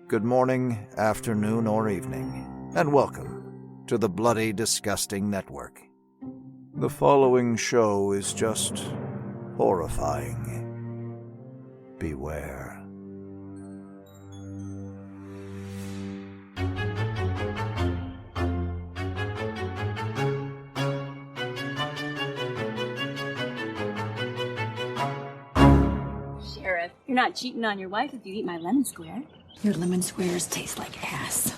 good morning, afternoon, or evening, and welcome to the Bloody Disgusting Network. The following show is just horrifying. Beware. Sheriff, you're not cheating on your wife if you eat my lemon square. Your lemon squares taste like ass.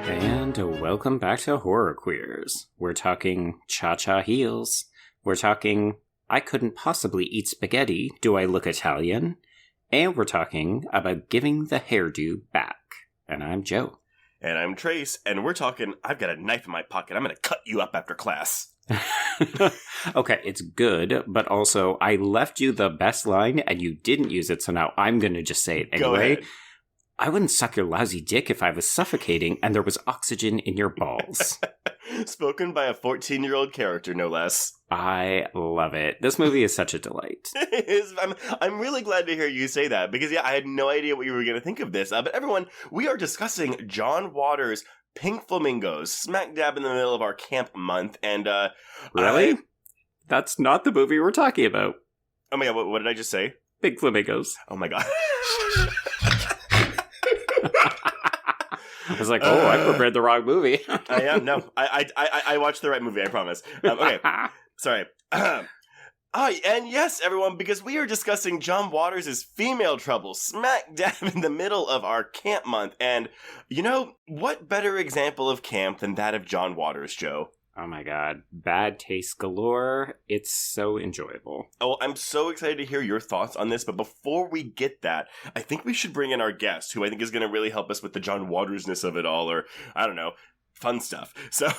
And welcome back to Horror Queers. We're talking cha-cha heels. We're talking I couldn't possibly eat spaghetti, do I look Italian? And we're talking about giving the hairdo back. And I'm Joe. And I'm Trace, and we're talking, I've got a knife in my pocket. I'm going to cut you up after class. Okay, it's good, but also I left you the best line and you didn't use it, so now I'm going to just say it anyway. Go ahead. I wouldn't suck your lousy dick if I was suffocating and there was oxygen in your balls. Spoken by a 14-year-old character, no less. I love it. This movie is such a delight. It is. I'm really glad to hear you say that, because I had no idea what you were going to think of this. But everyone, we are discussing John Waters' Pink Flamingos, smack dab in the middle of our camp month, and Really? That's not the movie we're talking about. Oh my god, what did I just say? Pink Flamingos. Oh my god. I was like, I prepared the wrong movie. I am. No, I watched the right movie, I promise. Okay, sorry. And yes, everyone, because we are discussing John Waters' Female Trouble, smack dab in the middle of our camp month. And, you know, what better example of camp than that of John Waters, Joe? Oh my god. Bad taste galore. It's so enjoyable. Oh, I'm so excited to hear your thoughts on this, but before we get that, I think we should bring in our guest, who I think is going to really help us with the John Waters-ness of it all, or, I don't know, fun stuff. So,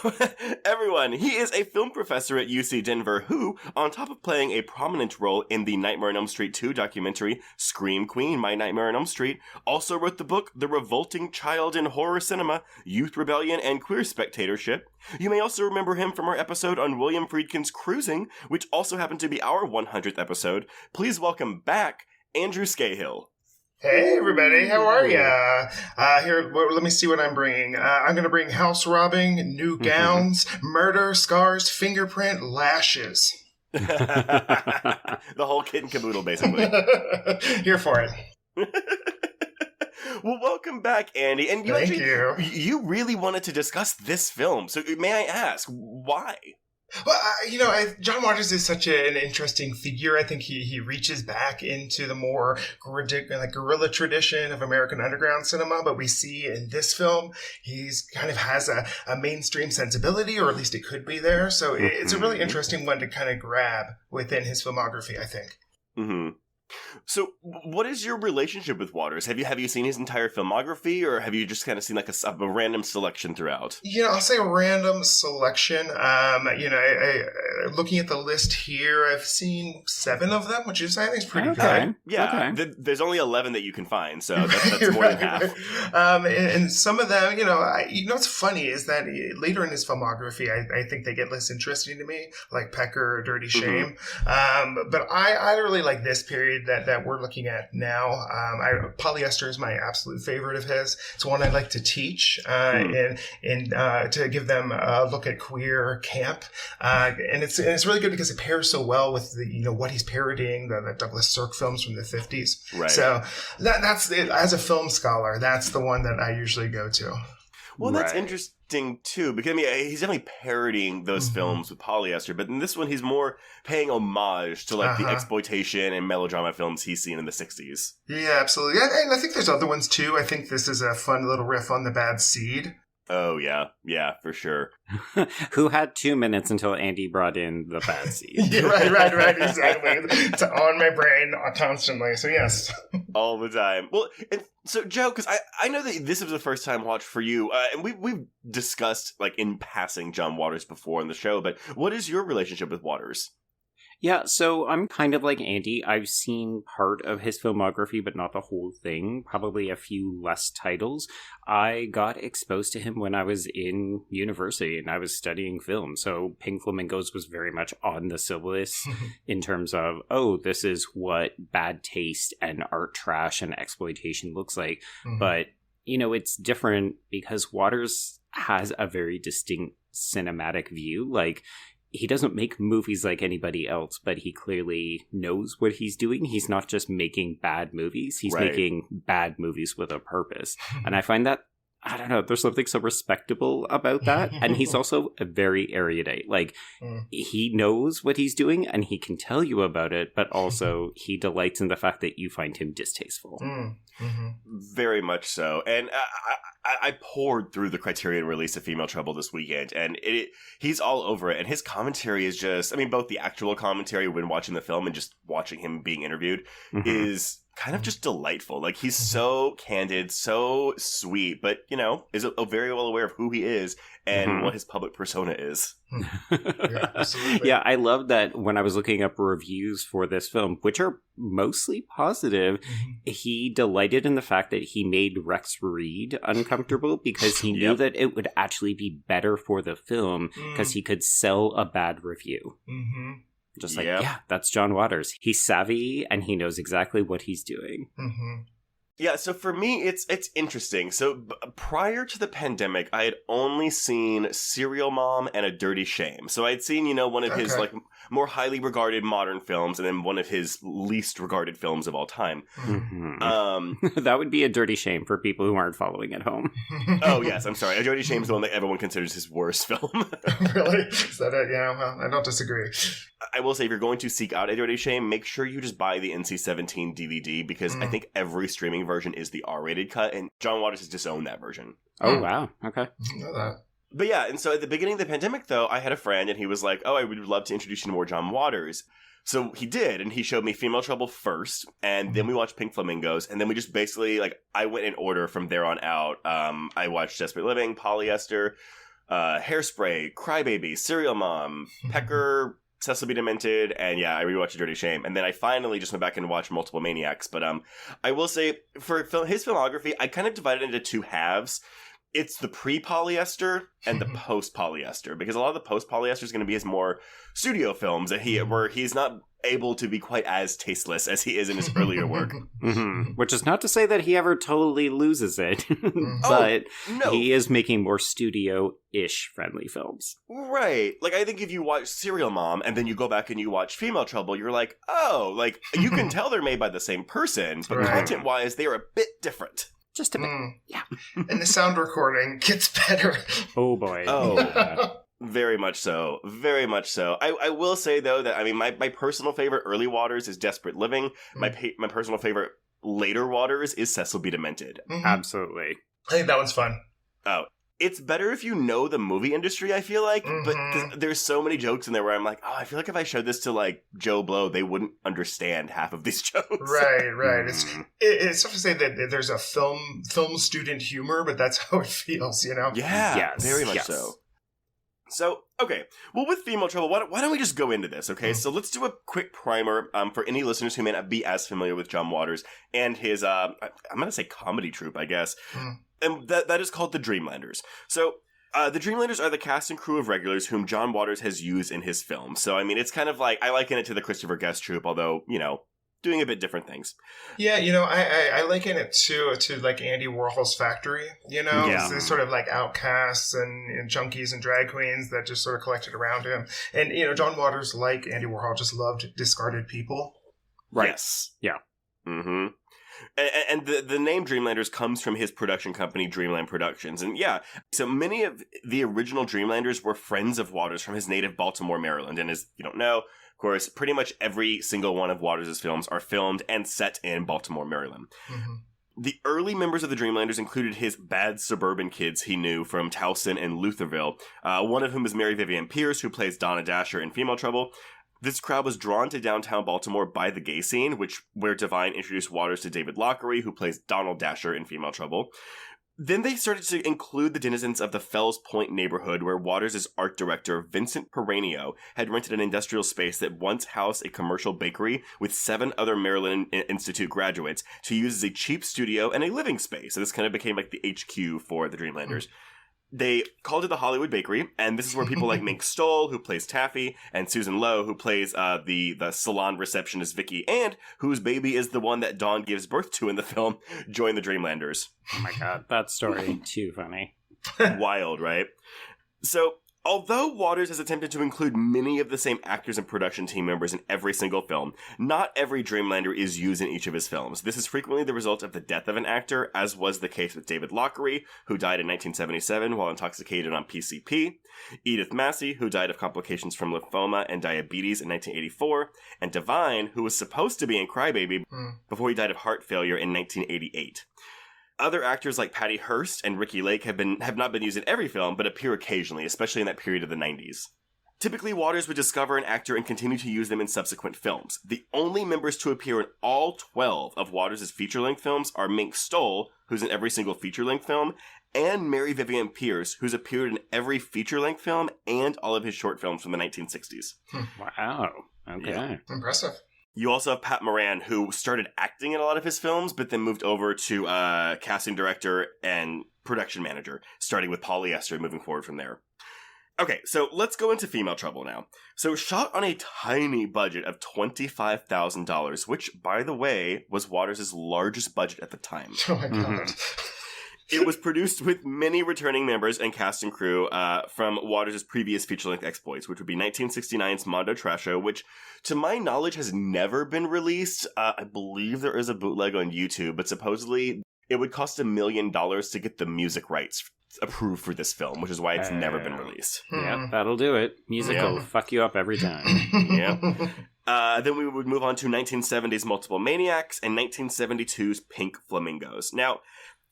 everyone, he is a film professor at UC Denver who, on top of playing a prominent role in the Nightmare on Elm Street 2 documentary, Scream Queen, My Nightmare on Elm Street, also wrote the book The Revolting Child in Horror Cinema, Youth Rebellion and Queer Spectatorship. You may also remember him from our episode on William Friedkin's Cruising, which also happened to be our 100th episode. Please welcome back Andrew Scahill. Hey everybody, how are ya? Let me see what I'm bringing. I'm going to bring house robbing, new gowns, murder, scars, fingerprint, lashes. The whole kit and caboodle, basically. Here for it. Well, welcome back, Andy. And Thank you. You really wanted to discuss this film, so may I ask, why? Well, John Waters is such an interesting figure. I think he reaches back into the more guerrilla tradition of American underground cinema, but we see in this film, he's kind of has a mainstream sensibility, or at least it could be there. So it's a really interesting one to kind of grab within his filmography, I think. Mm-hmm. So, what is your relationship with Waters? Have you seen his entire filmography, or have you just kind of seen like a random selection throughout? I'll say a random selection. Looking at the list here, I've seen 7 of them, which is I think is pretty good. Yeah, okay. There's only 11 that you can find, so that's more than half. And some of them, what's funny is that later in his filmography, I think they get less interesting to me, like Pecker or Dirty Shame. But I really like this period that we're looking at now. Polyester is my absolute favorite of his. It's one I like to teach and to give them a look at queer camp. And it's really good because it pairs so well with the what he's parodying, the Douglas Sirk films from the 50s. Right. So that's it. As a film scholar, that's the one that I usually go to. Well, that's interesting, too, because, he's definitely parodying those films with Polyester, but in this one, he's more paying homage to, the exploitation and melodrama films he's seen in the 60s. Yeah, absolutely. And I think there's other ones, too. I think this is a fun little riff on The Bad Seed. Oh, yeah. Yeah, for sure. Who had 2 minutes until Andy brought in The Bad Seed. Yeah, right, exactly. It's on my brain constantly, so yes. All the time. Well, and so, Joe, because I know that this was the first time watch for you, and we've discussed, in passing, John Waters before in the show, but what is your relationship with Waters? Yeah, so I'm kind of like Andy. I've seen part of his filmography, but not the whole thing. Probably a few less titles. I got exposed to him when I was in university and I was studying film. So Pink Flamingos was very much on the syllabus in terms of, oh, this is what bad taste and art trash and exploitation looks like. But, you know, it's different because Waters has a very distinct cinematic view. Like, he doesn't make movies like anybody else, but he clearly knows what he's doing. He's not just making bad movies. He's making bad movies with a purpose. And I find that, I don't know, there's something so respectable about that. And he's also a very erudite. Like, he knows what he's doing and he can tell you about it, but also he delights in the fact that you find him distasteful. Very much so. And I poured through the Criterion release of Female Trouble this weekend, and he's all over it. And his commentary is just, I mean, both the actual commentary when watching the film and just watching him being interviewed is kind of just delightful. Like, he's so candid, so sweet, but, you know, is very well aware of who he is and what his public persona is. Yeah, absolutely. Yeah, I love that when I was looking up reviews for this film, which are mostly positive, he delighted in the fact that he made Rex Reed uncomfortable because he knew that it would actually be better for the film because he could sell a bad review. Just like, yeah, that's John Waters. He's savvy and he knows exactly what he's doing. Yeah, so for me, it's interesting. So prior to the pandemic, I had only seen Serial Mom and A Dirty Shame. So I'd seen, you know, one of his like more highly regarded modern films, and then one of his least regarded films of all time. That would be A Dirty Shame for people who aren't following at home. Oh yes, I'm sorry. A Dirty Shame is the one that everyone considers his worst film. Really? Is that it? Yeah, well, I don't disagree. I will say, if you're going to seek out A Dirty Shame, make sure you just buy the NC-17 DVD, because I think every streaming version is the R-rated cut, and John Waters has disowned that version. Oh, wow. Okay. I know that. But yeah, and so at the beginning of the pandemic, though, I had a friend, and he was like, oh, I would love to introduce you to more John Waters. So he did, and he showed me Female Trouble first, and then we watched Pink Flamingos, and then we just basically, like, I went in order from there on out. I watched Desperate Living, Polyester, Hairspray, Crybaby, Serial Mom, Pecker, Cecil B. Demented, and yeah, I rewatched A Dirty Shame. And then I finally just went back and watched Multiple Maniacs. But I will say, for his filmography, I kind of divided it into two halves. It's the pre-polyester and the post-polyester, because a lot of the post-polyester is going to be his more studio films that where he's not able to be quite as tasteless as he is in his earlier work. Which is not to say that he ever totally loses it, but he is making more studio-ish friendly films. Right. Like, I think if you watch Serial Mom and then you go back and you watch Female Trouble, you're like, oh, like, you can tell they're made by the same person, but content-wise, they are a bit different. Just a bit. Yeah. And the sound recording gets better. Oh, boy. Oh, yeah. Very much so. Very much so. I will say, though, that, I mean, my personal favorite early Waters is Desperate Living. My personal favorite later Waters is Cecil B. Demented. Absolutely. I think that one's fun. Oh, it's better if you know the movie industry, I feel like, but there's so many jokes in there where I'm like, oh, I feel like if I showed this to, like, Joe Blow, they wouldn't understand half of these jokes. Right. It's tough to say that there's a film student humor, but that's how it feels, you know? Yeah, yes, very much so. So, okay, well, with Female Trouble, why don't we just go into this, okay? So let's do a quick primer for any listeners who may not be as familiar with John Waters and his, I'm going to say comedy troupe, I guess. And that is called the Dreamlanders. So, the Dreamlanders are the cast and crew of regulars whom John Waters has used in his films. So, I mean, it's kind of like, I liken it to the Christopher Guest troupe, although, you know, doing a bit different things. Yeah, you know, I liken it to like Andy Warhol's Factory, you know? Yeah. It's sort of like outcasts and junkies and drag queens that just sort of collected around him. And, you know, John Waters, like Andy Warhol, just loved discarded people. Right. Yes. Yeah. Mm-hmm. And the name Dreamlanders comes from his production company, Dreamland Productions. And yeah, so many of the original Dreamlanders were friends of Waters from his native Baltimore, Maryland. And as you don't know, of course, pretty much every single one of Waters' films are filmed and set in Baltimore, Maryland. The early members of the Dreamlanders included his bad suburban kids he knew from Towson and Lutherville, one of whom is Mary Vivian Pierce, who plays Donna Dasher in Female Trouble. This crowd was drawn to downtown Baltimore by the gay scene, where Divine introduced Waters to David Lockery, who plays Donald Dasher in Female Trouble. Then they started to include the denizens of the Fells Point neighborhood, where Waters' art director, Vincent Peranio, had rented an industrial space that once housed a commercial bakery with 7 other Maryland Institute graduates to use as a cheap studio and a living space. So this kind of became like the HQ for the Dreamlanders. They called it the Hollywood Bakery, and this is where people like Mink Stole, who plays Taffy, and Susan Lowe, who plays the salon receptionist Vicky, and whose baby is the one that Dawn gives birth to in the film, join the Dreamlanders. Oh my god, that story, too funny. Wild, right? So, although Waters has attempted to include many of the same actors and production team members in every single film, not every Dreamlander is used in each of his films. This is frequently the result of the death of an actor, as was the case with David Lochary, who died in 1977 while intoxicated on PCP, Edith Massey, who died of complications from lymphoma and diabetes in 1984, and Divine, who was supposed to be in Crybaby before he died of heart failure in 1988. Other actors like Patty Hearst and Ricky Lake have not been used in every film, but appear occasionally, especially in that period of the 90s. Typically, Waters would discover an actor and continue to use them in subsequent films. The only members to appear in all 12 of Waters' feature-length films are Mink Stole, who's in every single feature-length film, and Mary Vivian Pierce, who's appeared in every feature-length film and all of his short films from the 1960s. Wow. Okay. Yeah. Impressive. You also have Pat Moran, who started acting in a lot of his films, but then moved over to casting director and production manager, starting with Polyester, moving forward from there. Okay, so let's go into Female Trouble now. So shot on a tiny budget of $25,000, which, by the way, was Waters' largest budget at the time. Oh my god. It was produced with many returning members and cast and crew from Waters' previous feature-length exploits, which would be 1969's Mondo Trasho, which, to my knowledge, has never been released. I believe there is a bootleg on YouTube, but supposedly it would cost $1 million to get the music rights approved for this film, which is why it's never been released. Yeah, that'll do it. Music will fuck you up every time. Yeah. Then we would move on to 1970's Multiple Maniacs and 1972's Pink Flamingos. Now,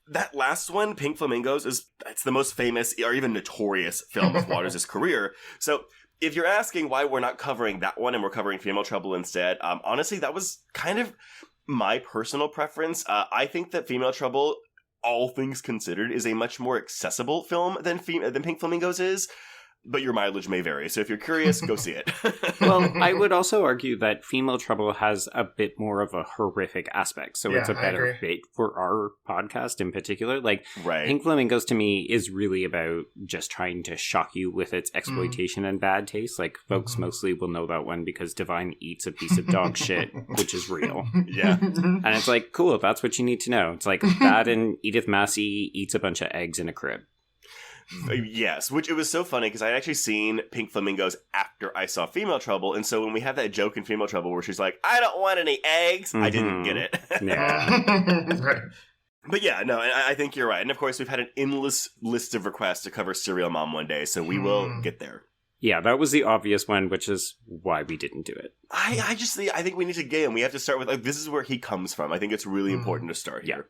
that last one, Pink Flamingos, it's the most famous or even notorious film of Waters' career. So if you're asking why we're not covering that one and we're covering Female Trouble instead, honestly, that was kind of my personal preference. I think that Female Trouble, all things considered, is a much more accessible film than Pink Flamingos is. But your mileage may vary, so if you're curious, go see it. Well, I would also argue that Female Trouble has a bit more of a horrific aspect, so it's a better fit for our podcast in particular. Like, Pink Flamingos to me is really about just trying to shock you with its exploitation and bad taste. Like, folks mostly will know that one because Divine eats a piece of dog shit, which is real. Yeah. And it's like, cool, that's what you need to know. It's like that and Edith Massey eats a bunch of eggs in a crib. Yes, which it was so funny because I had actually seen Pink Flamingos after I saw Female Trouble, and so when we have that joke in Female Trouble where she's like, I don't want any eggs, I didn't get it. Yeah. But yeah, no, I think you're right. And of course, we've had an endless list of requests to cover Serial Mom one day, so we will get there. Yeah, that was the obvious one, which is why we didn't do it. I think we need to get him. We have to start with, like, this is where he comes from. I think it's really important to start here.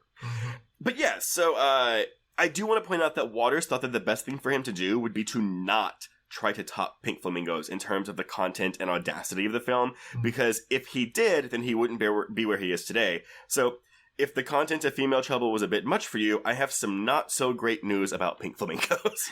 But yeah, so, I do want to point out that Waters thought that the best thing for him to do would be to not try to top Pink Flamingos in terms of the content and audacity of the film, because if he did, then he wouldn't be where he is today. So, if the content of Female Trouble was a bit much for you, I have some not so great news about Pink Flamingos.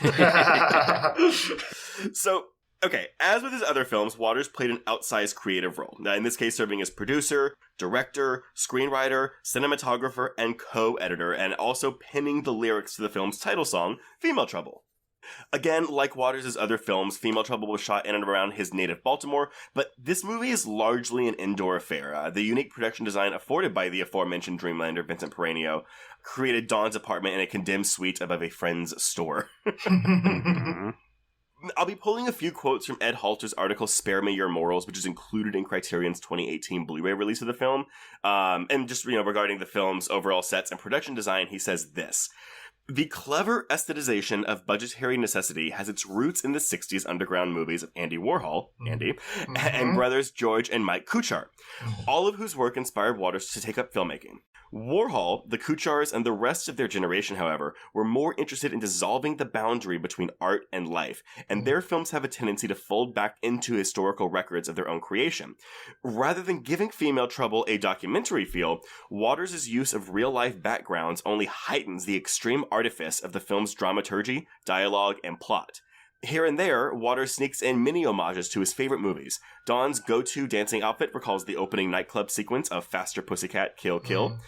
So, okay, as with his other films, Waters played an outsized creative role. Now, in this case, serving as producer, director, screenwriter, cinematographer, and co-editor, and also penning the lyrics to the film's title song, Female Trouble. Again, like Waters' other films, Female Trouble was shot in and around his native Baltimore, but this movie is largely an indoor affair. The unique production design afforded by the aforementioned Dreamlander, Vincent Peranio, created Dawn's apartment in a condemned suite above a friend's store. I'll be pulling a few quotes from Ed Halter's article, Spare Me Your Morals, which is included in Criterion's 2018 Blu-ray release of the film. And just, regarding the film's overall sets and production design, he says this: the clever aestheticization of budgetary necessity has its roots in the 60s underground movies of Andy Warhol, Andy, and brothers George and Mike Kuchar, all of whose work inspired Waters to take up filmmaking. Warhol, the Kuchars, and the rest of their generation, however, were more interested in dissolving the boundary between art and life, and their films have a tendency to fold back into historical records of their own creation. Rather than giving Female Trouble a documentary feel, Waters' use of real-life backgrounds only heightens the extreme artifice of the film's dramaturgy, dialogue, and plot. Here and there, Waters sneaks in mini homages to his favorite movies. Dawn's go-to dancing outfit recalls the opening nightclub sequence of Faster Pussycat, Kill Kill.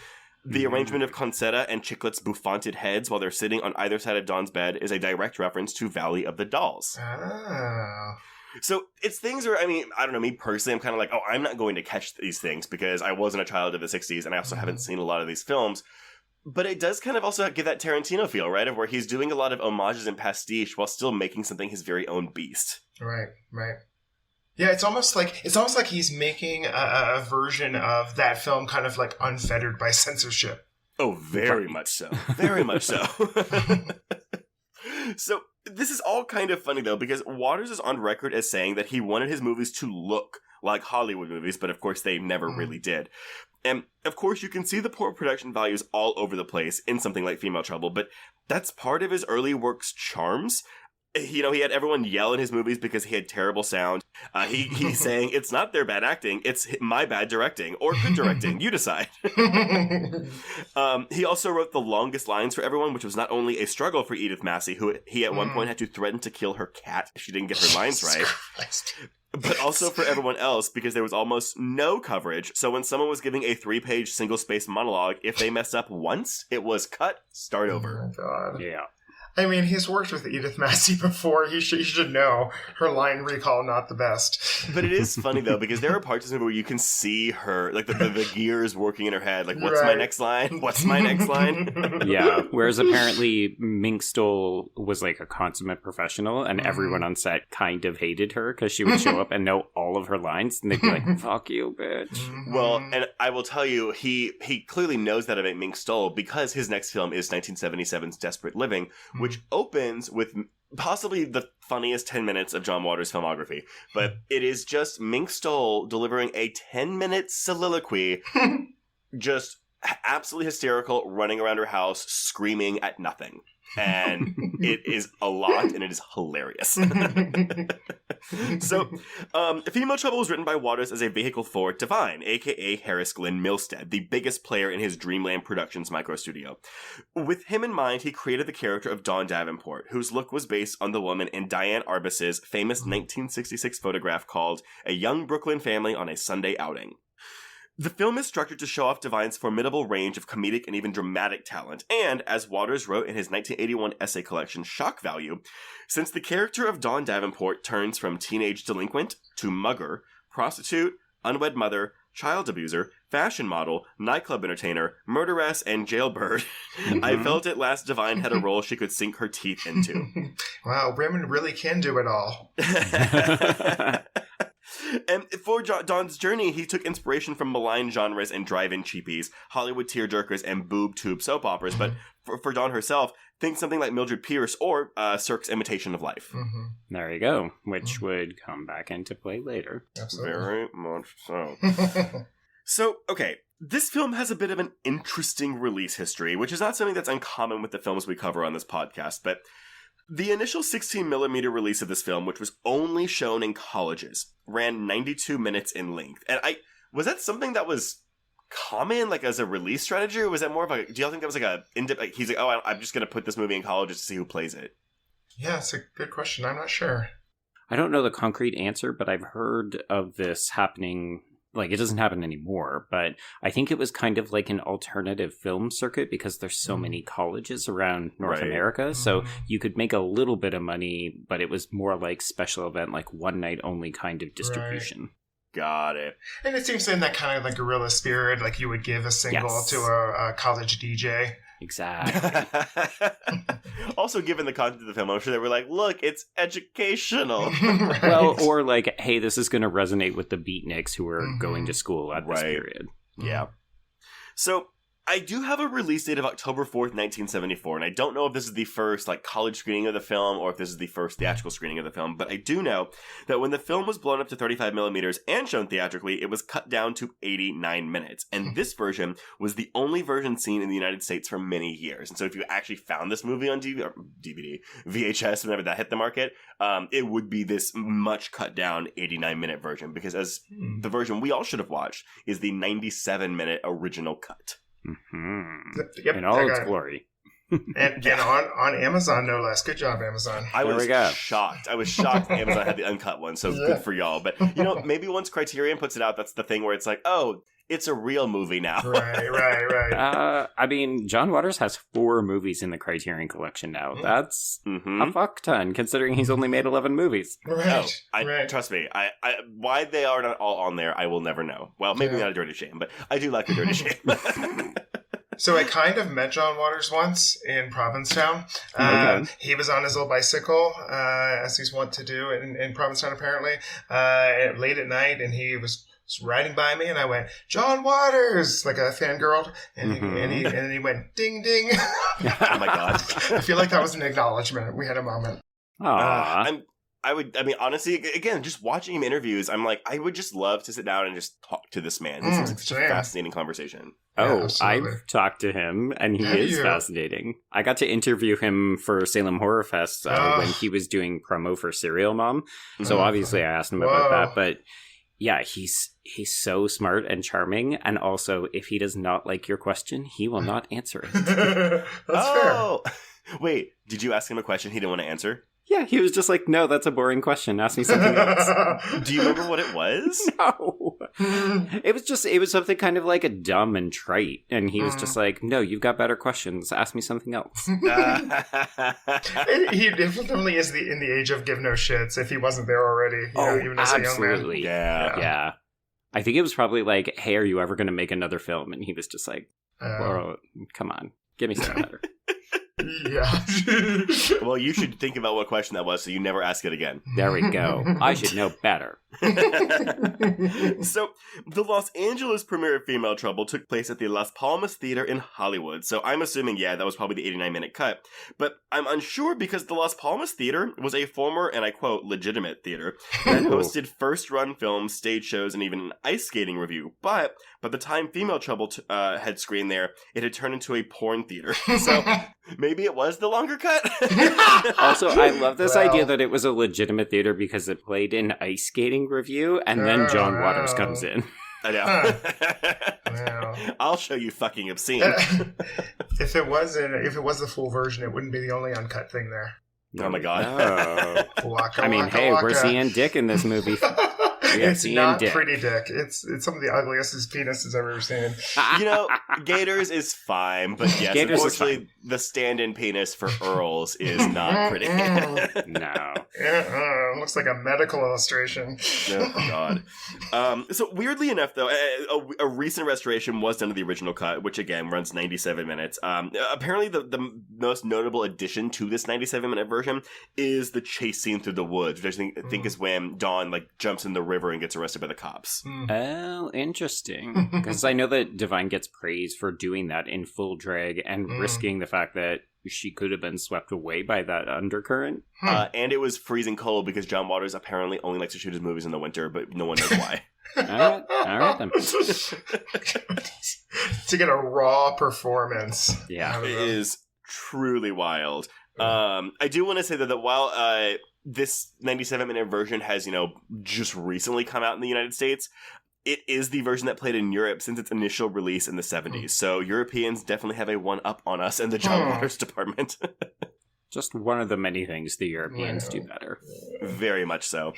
The arrangement of Concetta and Chiclet's bouffanted heads while they're sitting on either side of Dawn's bed is a direct reference to Valley of the Dolls. Oh. So it's things where, I mean, I don't know, me personally, I'm kind of like, oh, I'm not going to catch these things because I wasn't a child of the 60s and I also haven't seen a lot of these films. But it does kind of also give that Tarantino feel, right? Of where he's doing a lot of homages and pastiche while still making something his very own beast. Right. Yeah, it's almost like he's making a version of that film kind of like unfettered by censorship. Oh, very much so. Very much so. So this is all kind of funny, though, because Waters is on record as saying that he wanted his movies to look like Hollywood movies, but of course they never really did. And of course you can see the poor production values all over the place in something like Female Trouble, but that's part of his early work's charms. You know, he had everyone yell in his movies because he had terrible sound. He's saying, it's not their bad acting, it's my bad directing, or good directing, you decide. He also wrote the longest lines for everyone, which was not only a struggle for Edith Massey, who he at one point had to threaten to kill her cat if she didn't get her lines right. But also for everyone else, because there was almost no coverage. So when someone was giving a 3-page single-spaced monologue, if they messed up once, it was cut, start over. Oh, God. Yeah. I mean, he's worked with Edith Massey before. He should know her line recall not the best. But it is funny, though, because there are parts of this movie where you can see her, like the gears working in her head. Like, what's my next line? What's my next line? Yeah, whereas apparently Mink Stole was like a consummate professional, and everyone on set kind of hated her because she would show up and know all of her lines, and they'd be like, fuck you, bitch. Well, and I will tell you, he clearly knows that about Mink Stole because his next film is 1977's Desperate Living, which opens with possibly the funniest 10 minutes of John Waters' filmography. But it is just Mink Stole delivering a 10-minute soliloquy, just absolutely hysterical, running around her house, screaming at nothing. And it is a lot, and it is hilarious. So, Female Trouble was written by Waters as a vehicle for Divine, a.k.a. Harris Glenn Milstead, the biggest player in his Dreamland Productions micro studio. With him in mind, he created the character of Dawn Davenport, whose look was based on the woman in Diane Arbus's famous 1966 photograph called A Young Brooklyn Family on a Sunday Outing. The film is structured to show off Divine's formidable range of comedic and even dramatic talent, and, as Waters wrote in his 1981 essay collection Shock Value, since the character of Dawn Davenport turns from teenage delinquent to mugger, prostitute, unwed mother, child abuser, fashion model, nightclub entertainer, murderess, and jailbird, I felt at last Divine had a role she could sink her teeth into. Wow, women really can do it all. And for Dawn's journey, he took inspiration from malign genres and drive-in cheapies, Hollywood tearjerkers, and boob-tube soap operas. But for Dawn herself, think something like Mildred Pierce or Cirque's Imitation of Life. There you go, which would come back into play later. Absolutely. Very much so. So, okay, this film has a bit of an interesting release history, which is not something that's uncommon with the films we cover on this podcast, but the initial 16mm release of this film, which was only shown in colleges, ran 92 minutes in length. And was that something that was common, like, as a release strategy, or was that more of a, do y'all think that was like he's like, oh, I'm just going to put this movie in colleges to see who plays it? Yeah, it's a good question. I'm not sure. I don't know the concrete answer, but I've heard of this happening. Like, it doesn't happen anymore, but I think it was kind of like an alternative film circuit because there's so many colleges around North America. So you could make a little bit of money, but it was more like special event, like one night only kind of distribution. Got it. And it seems in that kind of like guerrilla spirit, like you would give a single to a college DJ. Exactly. Also, given the content of the film, I'm sure they were like, look, it's educational. Right. Well, or like, hey, this is going to resonate with the beatniks who are going to school at this period. Yeah. So, I do have a release date of October 4th, 1974, and I don't know if this is the first college screening of the film or if this is the first theatrical screening of the film, but I do know that when the film was blown up to 35 millimeters and shown theatrically, it was cut down to 89 minutes, and this version was the only version seen in the United States for many years. And so if you actually found this movie on DVD, VHS, whenever that hit the market, it would be this much cut down 89-minute version, because as the version we all should have watched is the 97-minute original cut. Mm-hmm. Yep, in all its glory. and on Amazon, no less. Good job, Amazon. I was shocked. I was shocked Amazon had the uncut one, so good for y'all. But, maybe once Criterion puts it out, that's the thing where it's like, oh, it's a real movie now. Right. I mean, John Waters has 4 movies in the Criterion Collection now. That's a fuck ton, considering he's only made 11 movies. Right. Trust me, I why they are not all on there, I will never know. Well, maybe not a Dirty Shame, but I do like a Dirty Shame. So I kind of met John Waters once in Provincetown. He was on his little bicycle, as he's wont to do in Provincetown, apparently, late at night, and he was riding by me, and I went, "John Waters," like a fangirl, and he went, "Ding, ding." Oh my God. I feel like that was an acknowledgement. We had a moment. Honestly, again, just watching him interviews, I'm like, I would just love to sit down and just talk to this man. This seems like such a fascinating conversation. Oh, I've talked to him, and he is fascinating. I got to interview him for Salem Horror Fest when he was doing promo for Serial Mom. So obviously I asked him about that, but yeah, he's so smart and charming, and also, if he does not like your question, he will not answer it. That's fair. Wait, did you ask him a question he didn't want to answer? Yeah, he was just like, "No, that's a boring question. Ask me something else." Do you remember what it was? No. It was something kind of like a dumb and trite, and he was just like, "No, you've got better questions. Ask me something else." He definitely is in the age of give no shits if he wasn't there already. Even as a young man. Yeah. I think it was probably like, "Hey, are you ever going to make another film?" And he was just like, "Well, come on, give me something better." Yeah. Well, you should think about what question that was so you never ask it again. There we go. I should know better. So, the Los Angeles premiere of Female Trouble took place at the Las Palmas Theater in Hollywood. So I'm assuming, that was probably the 89-minute cut. But I'm unsure because the Las Palmas Theater was a former, and I quote, legitimate theater that hosted first-run films, stage shows, and even an ice skating review. But by the time Female Trouble had screened there, it had turned into a porn theater. So maybe it was the longer cut. Also, I love this idea that it was a legitimate theater because it played an ice skating review, and then John Waters comes in. I know. I'll show you fucking obscene. If it was the full version, it wouldn't be the only uncut thing there. Oh my God. We're seeing dick in this movie. It's not pretty dick. It's some of the ugliest his penis has ever seen. Gators is fine, but yes, Gators unfortunately, the stand-in penis for Earls is not pretty. No. Looks like a medical illustration. Oh, God. So weirdly enough, though, a recent restoration was done to the original cut, which again runs 97 minutes. Apparently, the most notable addition to this 97-minute version is the chase scene through the woods, which I think is when Dawn jumps in the river and gets arrested by the cops. Oh, interesting. Because I know that Divine gets praised for doing that in full drag and risking the fact that she could have been swept away by that undercurrent. And it was freezing cold because John Waters apparently only likes to shoot his movies in the winter, but no one knows why. All right then. To get a raw performance. Yeah. It is truly wild. I do want to say that while this 97-minute version has, just recently come out in the United States, it is the version that played in Europe since its initial release in the 70s. So Europeans definitely have a one-up on us in the John Waters department. Just one of the many things the Europeans do better. Very much so.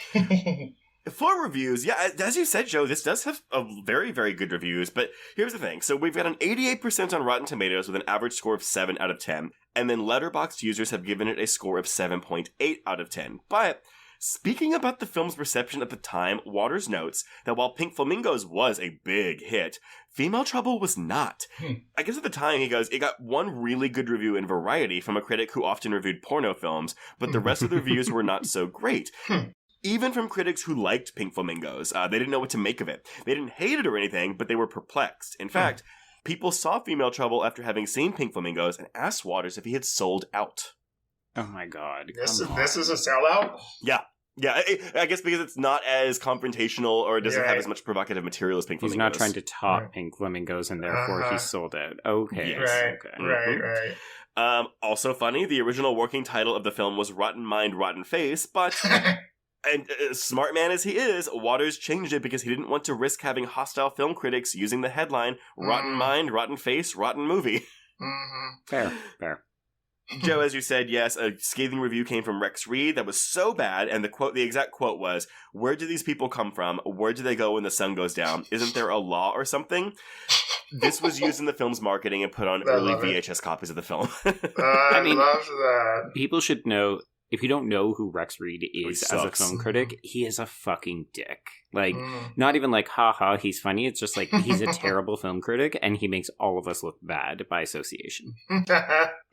For reviews, as you said, Joe, this does have a very, very good reviews, but here's the thing. So we've got an 88% on Rotten Tomatoes with an average score of 7 out of 10, and then Letterboxd users have given it a score of 7.8 out of 10. But speaking about the film's reception at the time, Waters notes that while Pink Flamingos was a big hit, Female Trouble was not. I guess at the time, he goes, it got one really good review in Variety from a critic who often reviewed porno films, but the rest of the reviews were not so great. Even from critics who liked Pink Flamingos, they didn't know what to make of it. They didn't hate it or anything, but they were perplexed. In fact, People saw Female Trouble after having seen Pink Flamingos and asked Waters if he had sold out. Oh my god. This is a sellout? Yeah. Yeah, I guess because it's not as confrontational or it doesn't have as much provocative material as Pink Flamingos. He's not trying to top Pink Flamingos, and therefore he sold it. Okay. Yes. Right. Also funny, the original working title of the film was Rotten Mind, Rotten Face, but... And smart man as he is, Waters changed it because he didn't want to risk having hostile film critics using the headline, Rotten Mind, Rotten Face, Rotten Movie. Fair. Joe, as you said, yes, a scathing review came from Rex Reed that was so bad, and the exact quote was, "Where do these people come from? Where do they go when the sun goes down? Isn't there a law or something?" This was used in the film's marketing and put on early VHS copies of the film. I love that. People should know, if you don't know who Rex Reed is as a film critic, he is a fucking dick. Like, not even like, haha, he's funny. It's just like, he's a terrible film critic, and he makes all of us look bad by association.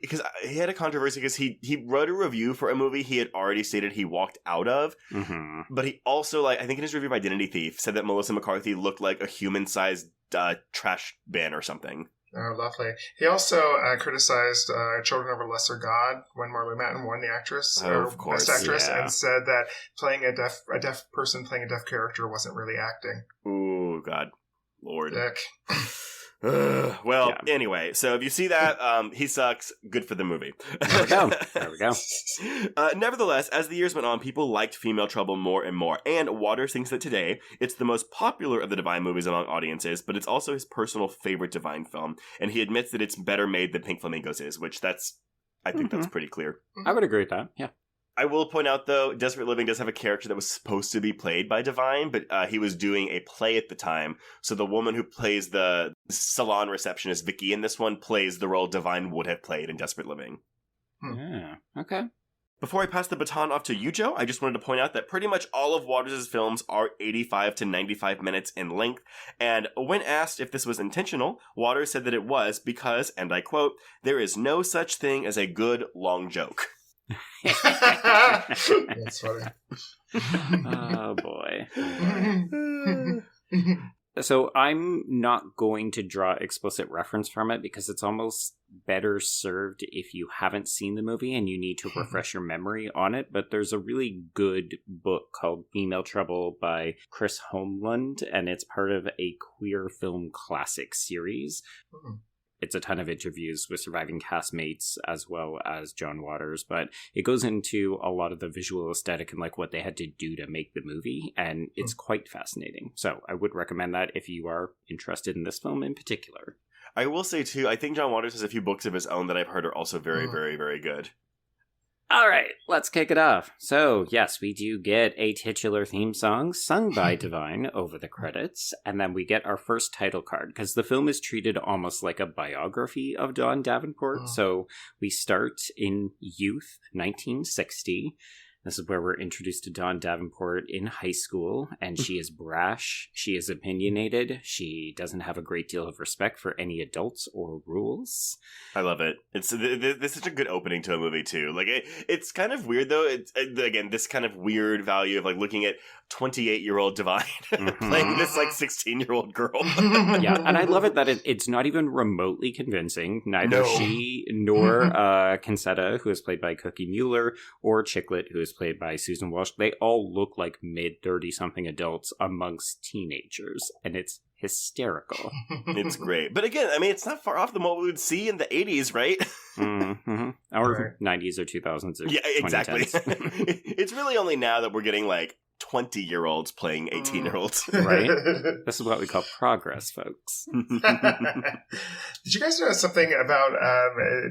Because he had a controversy because he wrote a review for a movie he had already stated he walked out of. But he also, like, I think in his review of Identity Thief, said that Melissa McCarthy looked like a human-sized trash bin or something. Oh, lovely. He also criticized Children of a Lesser God when Marlee Matlin won the Best Actress, and said that playing a deaf person playing a deaf character wasn't really acting. Ooh, God. Lord. Dick. Anyway, so if you see that, he sucks. Good for the movie. There we go. Nevertheless, as the years went on, people liked Female Trouble more and more, and Waters thinks that today it's the most popular of the Divine movies among audiences, but it's also his personal favorite Divine film, and he admits that it's better made than Pink Flamingos is, which I think that's pretty clear. I would agree with that, yeah. I will point out, though, Desperate Living does have a character that was supposed to be played by Divine, but he was doing a play at the time. So the woman who plays the salon receptionist, Vicky, in this one, plays the role Divine would have played in Desperate Living. Yeah, okay. Before I pass the baton off to you, Joe, I just wanted to point out that pretty much all of Waters' films are 85 to 95 minutes in length, and when asked if this was intentional, Waters said that it was because, and I quote, "there is no such thing as a good long joke." That's funny. Oh boy. So I'm not going to draw explicit reference from it because it's almost better served if you haven't seen the movie and you need to refresh your memory on it. But there's a really good book called Female Trouble by Chris Holmlund, and it's part of a queer film classic series. It's a ton of interviews with surviving castmates as well as John Waters, but it goes into a lot of the visual aesthetic and like what they had to do to make the movie, and it's quite fascinating. So I would recommend that if you are interested in this film in particular. I will say, too, I think John Waters has a few books of his own that I've heard are also very, very, very good. All right, let's kick it off. So, yes, we do get a titular theme song sung by Divine over the credits, and then we get our first title card, because the film is treated almost like a biography of Don Davenport. So we start in youth, 1960. This is where we're introduced to Dawn Davenport in high school, and she is brash, she is opinionated, she doesn't have a great deal of respect for any adults or rules. I love it. This is such a good opening to a movie, too. Like, it's kind of weird, though. It's, again, this kind of weird value of, like, looking at 28-year-old Divine playing this, like, 16-year-old girl. Yeah, and I love it that it's not even remotely convincing. Neither she nor Concetta, who is played by Cookie Mueller, or Chicklet, who is played by Susan Walsh, they all look like mid-30-something adults amongst teenagers, and it's hysterical. It's great. But again, I mean, it's not far off from what we would see in the 80s, right? Or 90s or 2000s or yeah, exactly. It's really only now that we're getting, like, 20-year-olds playing 18-year-olds. Right? This is what we call progress, folks. Did you guys know something about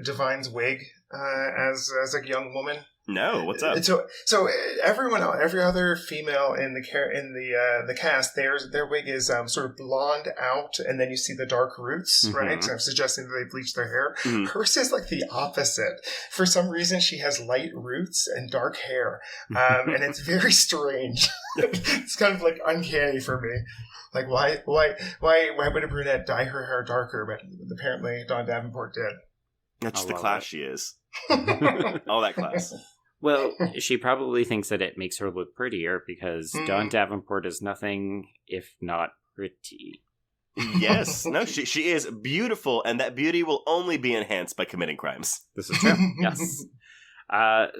Divine's wig as a young woman? No, what's up? So every other female in the cast, their wig is sort of blonde out, and then you see the dark roots, right? So I'm suggesting that they bleach their hair. Hers is like the opposite. For some reason, she has light roots and dark hair, and it's very strange. It's kind of like uncanny for me. Like, why would a brunette dye her hair darker? But apparently, Dawn Davenport did. That's just the class she is. All that class. Well, she probably thinks that it makes her look prettier because Dawn Davenport is nothing if not pretty. Yes. No, she is beautiful, and that beauty will only be enhanced by committing crimes. This is true. Yes.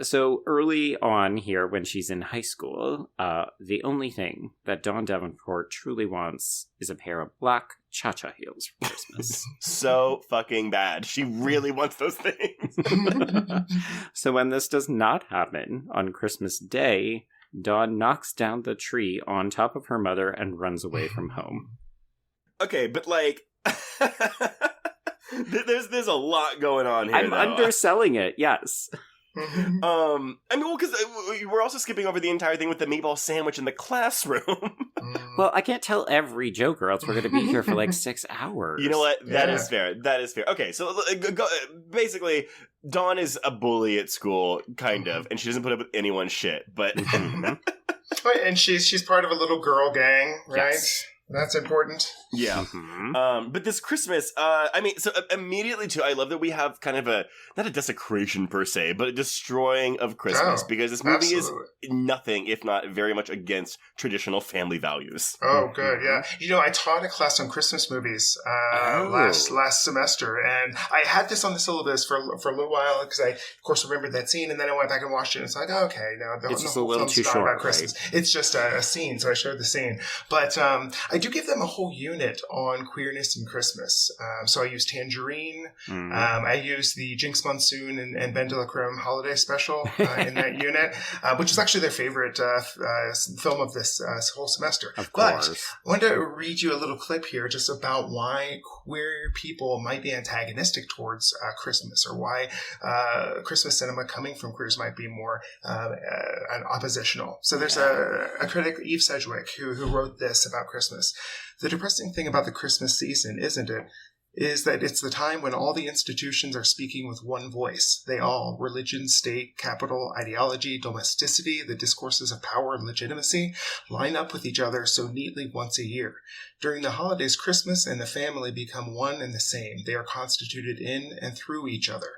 So early on here, when she's in high school, the only thing that Dawn Davenport truly wants is a pair of black cha-cha heels for Christmas. So fucking bad. She really wants those things. So when this does not happen on Christmas Day, Dawn knocks down the tree on top of her mother and runs away from home. Okay, but like, there's a lot going on here. I'm underselling it, yes. I mean, well, because we're also skipping over the entire thing with the meatball sandwich in the classroom. Well, I can't tell every joke or else we're going to be here for like 6 hours. You know what? That is fair. That is fair. Okay, so basically, Dawn is a bully at school, kind of, and she doesn't put up with anyone's shit, but... And she's part of a little girl gang, right? Yes. That's important. Yeah. Mm-hmm. But this Christmas, I mean, so immediately too, I love that we have kind of not a desecration per se, but a destroying of Christmas, because this movie is nothing if not very much against traditional family values. Oh, good. Yeah. You know, I taught a class on Christmas movies last semester, and I had this on the syllabus for a little while because I, of course, remembered that scene, and then I went back and watched it, and it's like, oh, okay, no, it's just a little too short, about Christmas. Right? It's just a scene, so I showed the scene. But I do give them a whole unit on queerness and Christmas. So I used Tangerine. I used the Jinx Monsoon and Ben de la Creme holiday special in that unit, which is actually their favorite film of this whole semester. Of course. But I wanted to read you a little clip here just about why queer people might be antagonistic towards Christmas, or why Christmas cinema coming from queers might be more oppositional. So there's a critic, Eve Sedgwick, who wrote this about Christmas. The depressing thing about the Christmas season, isn't it, is that it's the time when all the institutions are speaking with one voice. They all, religion, state, capital, ideology, domesticity, the discourses of power and legitimacy, line up with each other so neatly once a year. During the holidays, Christmas and the family become one and the same. They are constituted in and through each other.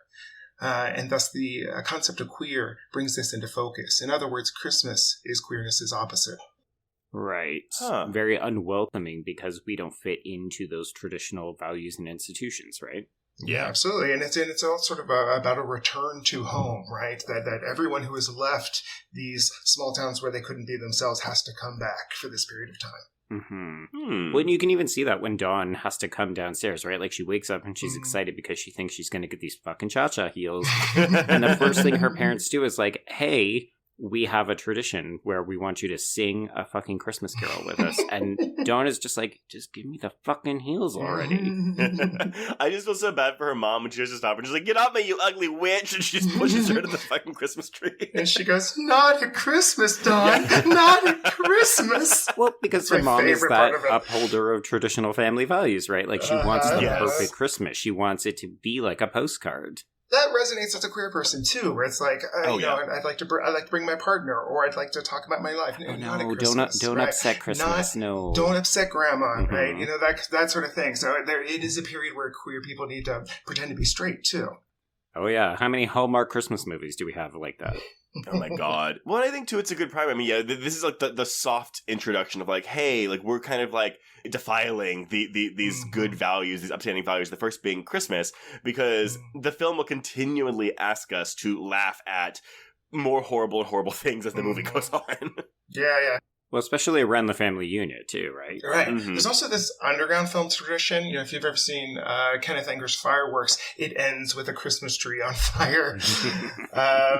And thus the concept of queer brings this into focus. In other words, Christmas is queerness's opposite. Right. Very unwelcoming because we don't fit into those traditional values and institutions, right? Yeah, absolutely. And it's all sort of about a return to home, right? That everyone who has left these small towns where they couldn't be themselves has to come back for this period of time. Well, and you can even see that when Dawn has to come downstairs, right? Like, she wakes up and she's excited because she thinks she's going to get these fucking cha-cha heels. And the first thing her parents do is like, hey, we have a tradition where we want you to sing a fucking Christmas carol with us. And Dawn is just like, just give me the fucking heels already. I just feel so bad for her mom when she has to stop her. She's like, get off me, you ugly witch. And she just pushes her to the fucking Christmas tree. And she goes, not at Christmas, Dawn. Not at Christmas. Well, because her mom is that upholder of traditional family values, right? Like, she wants the perfect Christmas. She wants it to be like a postcard. That resonates as a queer person too, where it's like, I'd like to bring my partner, or I'd like to talk about my life. No, don't upset Christmas. Don't upset Grandma, right? You know, that sort of thing. So it is a period where queer people need to pretend to be straight too. Oh yeah, how many Hallmark Christmas movies do we have like that? Oh my god. Well, I think too it's a good primer. I mean, yeah, this is like the soft introduction of like, hey, like we're kind of like defiling these good values, these upstanding values, the first being Christmas, because the film will continually ask us to laugh at more horrible and horrible things as the movie goes on. Yeah. Well, especially around the family unit, too, right? Right. There's also this underground film tradition. You know, if you've ever seen Kenneth Anger's Fireworks, it ends with a Christmas tree on fire.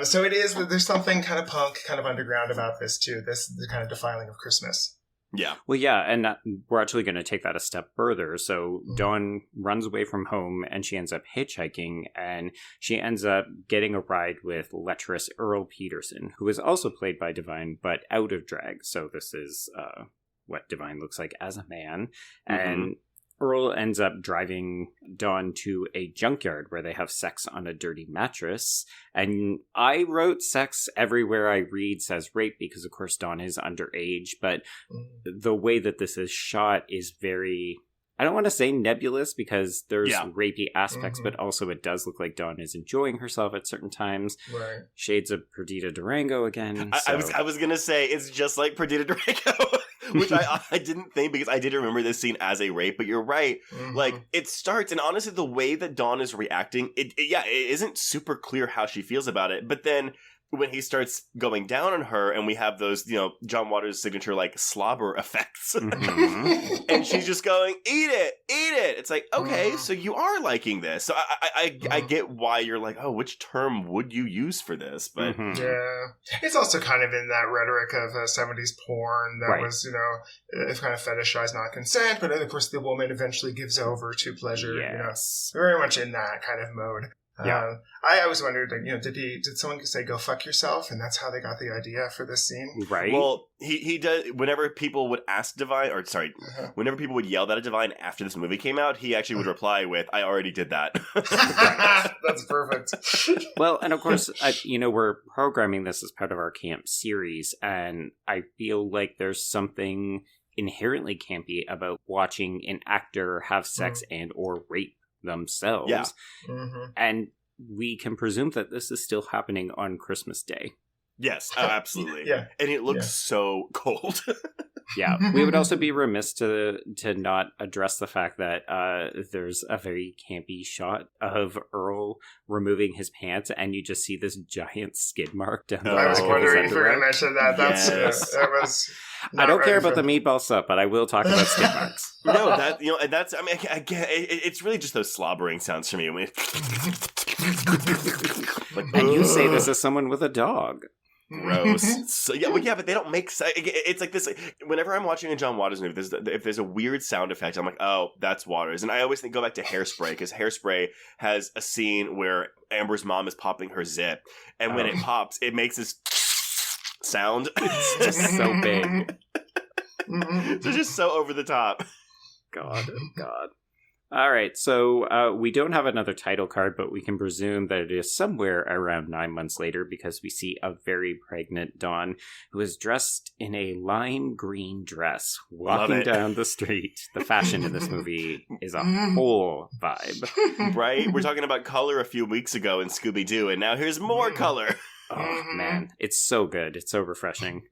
So there's something kind of punk, kind of underground about this, too. The kind of defiling of Christmas. Yeah. Well, yeah, and we're actually going to take that a step further. So Dawn runs away from home, and she ends up hitchhiking, and she ends up getting a ride with lecherous Earl Peterson, who is also played by Divine, but out of drag. So this is what Divine looks like as a man. And Earl ends up driving Dawn to a junkyard where they have sex on a dirty mattress. And I wrote sex everywhere I read says rape because, of course, Dawn is underage. But the way that this is shot is very, I don't want to say nebulous because there's rapey aspects, but also it does look like Dawn is enjoying herself at certain times. Right. Shades of Perdita Durango again. I was going to say, it's just like Perdita Durango. Which I didn't think, because I did remember this scene as a rape, but you're right. Mhm. Like, it starts, and honestly, the way that Dawn is reacting, it isn't super clear how she feels about it, but then when he starts going down on her, and we have those, John Waters' signature, like, slobber effects, Mhm. and she's just going, eat it! It's like, okay, so you are liking this. So I get why you're like, oh, which term would you use for this? But Mhm. Yeah. It's also kind of in that rhetoric of 70s porn that Right. was, it's kind of fetishized non-consent, but of course the woman eventually gives over to pleasure, Yes. very much in that kind of mode. Yeah. I always wondered, like, did someone say go fuck yourself, and that's how they got the idea for this scene? Right? well, he does. Whenever people would ask Divine, Uh-huh. whenever people would yell that at Divine after this movie came out, he actually would reply with, "I already did that." That's perfect. Well, and of course, we're programming this as part of our camp series, and I feel like there's something inherently campy about watching an actor have sex and or rape themselves. Yeah. Mhm. And we can presume that this is still happening on Christmas Day. Yes, absolutely. Yeah. And it looks Yeah. so cold. Yeah, we would also be remiss to not address the fact that there's a very campy shot of Earl removing his pants, and you just see this giant skid mark down the Oh, I was back of his wondering if you were going to underwear. mention that. That's Yes. that was. I don't not care ready about for- the meatball sup, but I will talk about skid marks. No, that and that's. I mean, again, it's really just those slobbering sounds for me. Like, And you say this as someone with a dog. gross. So yeah, but they don't make. It's like this. Whenever I'm watching a John Waters movie, if there's a weird sound effect, I'm like, oh, that's Waters. And I always go back to Hairspray, because Hairspray has a scene where Amber's mom is popping her zip, and when it pops, it makes this sound. It's just so big. It's just so over the top. God. All right, so we don't have another title card, but we can presume that it is somewhere around 9 months later, because we see a very pregnant Dawn who is dressed in a lime green dress walking it. down the street. The fashion in this movie is a whole vibe. Right? We're talking about color a few weeks ago in Scooby-Doo, and now here's more color. Oh, man. It's so good. It's so refreshing.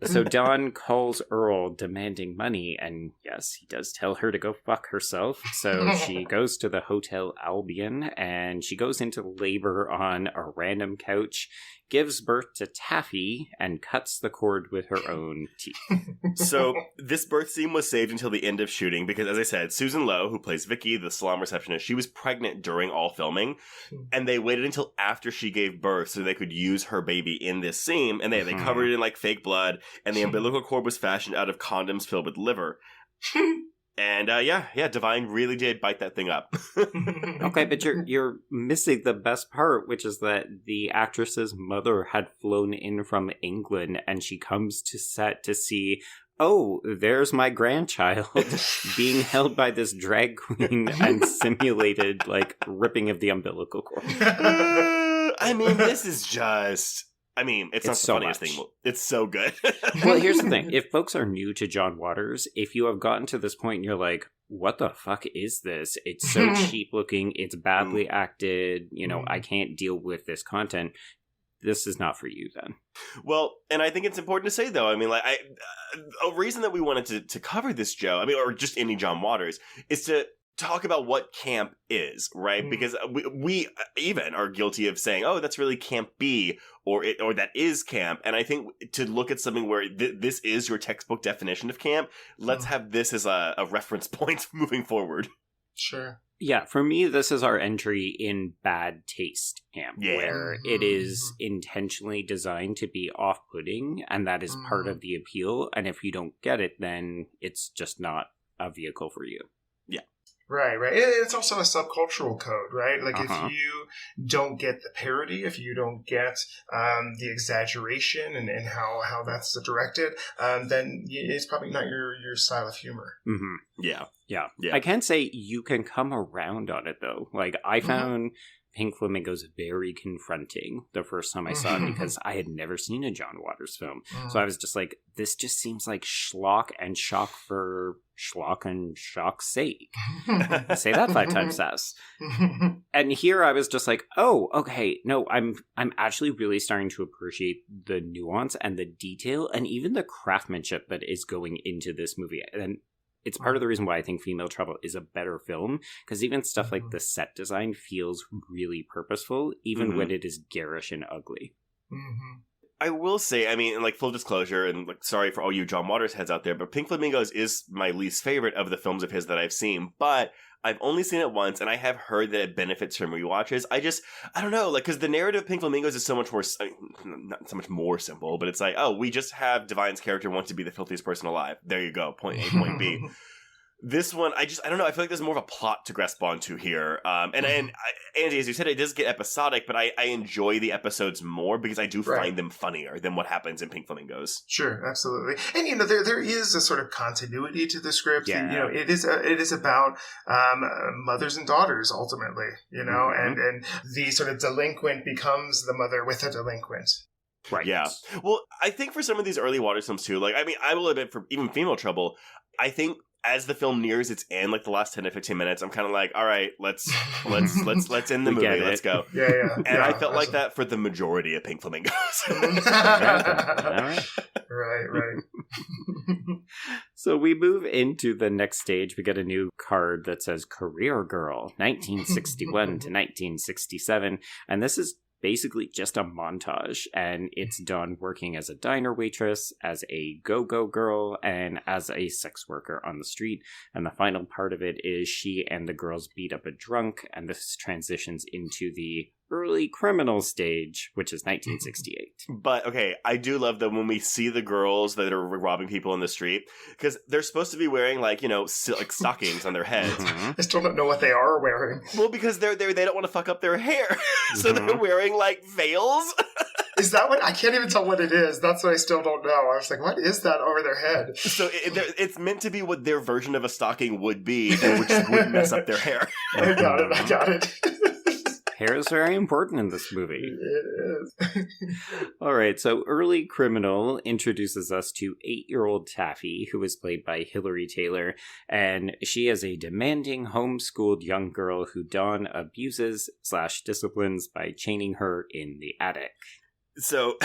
So Dawn calls Earl demanding money, and yes, he does tell her to go fuck herself. So she goes to the Hotel Albion, and she goes into labor on a random couch, gives birth to Taffy, and cuts the cord with her own teeth. So this birth scene was saved until the end of shooting because, as I said, Susan Lowe, who plays Vicky, the salon receptionist, she was pregnant during all filming, and they waited until after she gave birth so they could use her baby in this scene, and they covered it in like fake blood, and the umbilical cord was fashioned out of condoms filled with liver. And Divine really did bite that thing up. Okay, but you're missing the best part, which is that the actress's mother had flown in from England, and she comes to set to see, oh, there's my grandchild being held by this drag queen and simulated, like, ripping of the umbilical cord. I mean, this is just... I mean, it's not the so funniest much. thing. It's so good. Well, here's the thing. If folks are new to John Waters, if you have gotten to this point and you're like, what the fuck is this? It's so cheap looking. It's badly acted. I can't deal with this content. This is not for you then. Well, and I think it's important to say, though, I mean, like, a reason that we wanted to cover this, Joe, I mean, or just any John Waters, is to talk about what camp is, right? Because we even are guilty of saying, oh, that's really Camp B, or that is camp. And I think to look at something where this is your textbook definition of camp, let's have this as a reference point moving forward. Sure. Yeah, for me, this is our entry in bad taste camp, where it is intentionally designed to be off-putting, and that is part of the appeal. And if you don't get it, then it's just not a vehicle for you. Right. It's also a subcultural code, right? Like if you don't get the parody, if you don't get the exaggeration and how that's directed, then it's probably not your style of humor. Mm-hmm. Yeah. I can say you can come around on it, though. Like, I found Pink Flamingos very confronting the first time I saw it because I had never seen a John Waters film. So I was just like, this just seems like schlock and shock for schlock and shock's sake. I say that 5 times fast. And here I was just like, oh, okay, no, I'm actually really starting to appreciate the nuance and the detail and even the craftsmanship that is going into this movie. And it's part of the reason why I think Female Trouble is a better film, because even stuff like the set design feels really purposeful, even when it is garish and ugly. I will say, I mean, like, full disclosure, and like, sorry for all you John Waters heads out there, but Pink Flamingos is my least favorite of the films of his that I've seen, but I've only seen it once, and I have heard that it benefits from rewatches. I don't know, like, because the narrative of Pink Flamingos is so much more, I mean, not so much more simple, but it's like, oh, we just have Divine's character wants to be the filthiest person alive. There you go, point A, point B. This one, I don't know, I feel like there's more of a plot to grasp onto here. And Andy, as you said, it does get episodic, but I enjoy the episodes more because I do find them funnier than what happens in Pink Flamingos. Sure, absolutely. And, you know, there is a sort of continuity to the script. Yeah. You know, it is about mothers and daughters, ultimately, you know, and the sort of delinquent becomes the mother with a delinquent. Right. Yeah. Well, I think for some of these early Waters films, too, like, I mean, I will admit, for even Female Trouble, I think as the film nears its end, like the last 10 to 15 minutes, I'm kind of like, all right, let's end the movie. Let's go. Yeah. And I felt like that for the majority of Pink Flamingos. Right. So we move into the next stage. We get a new card that says Career Girl, 1961 to 1967. And this is basically just a montage, and it's done working as a diner waitress, as a go-go girl, and as a sex worker on the street. And the final part of it is she and the girls beat up a drunk, and this transitions into the early criminal stage, which is 1968. But, okay, I do love that when we see the girls that are robbing people in the street, because they're supposed to be wearing, like, you know, like stockings on their heads. I still don't know what they are wearing. Well, because they don't want to fuck up their hair. So they're wearing, like, veils. Is that what? I can't even tell what it is. That's what I still don't know. I was like, what is that over their head? So it's meant to be what their version of a stocking would be, which would mess up their hair. I got it. Hair is very important in this movie. It is. All right, so Early Criminal introduces us to 8-year-old Taffy, who is played by Hilary Taylor, and she is a demanding, homeschooled young girl who Dawn abuses/disciplines by chaining her in the attic. So,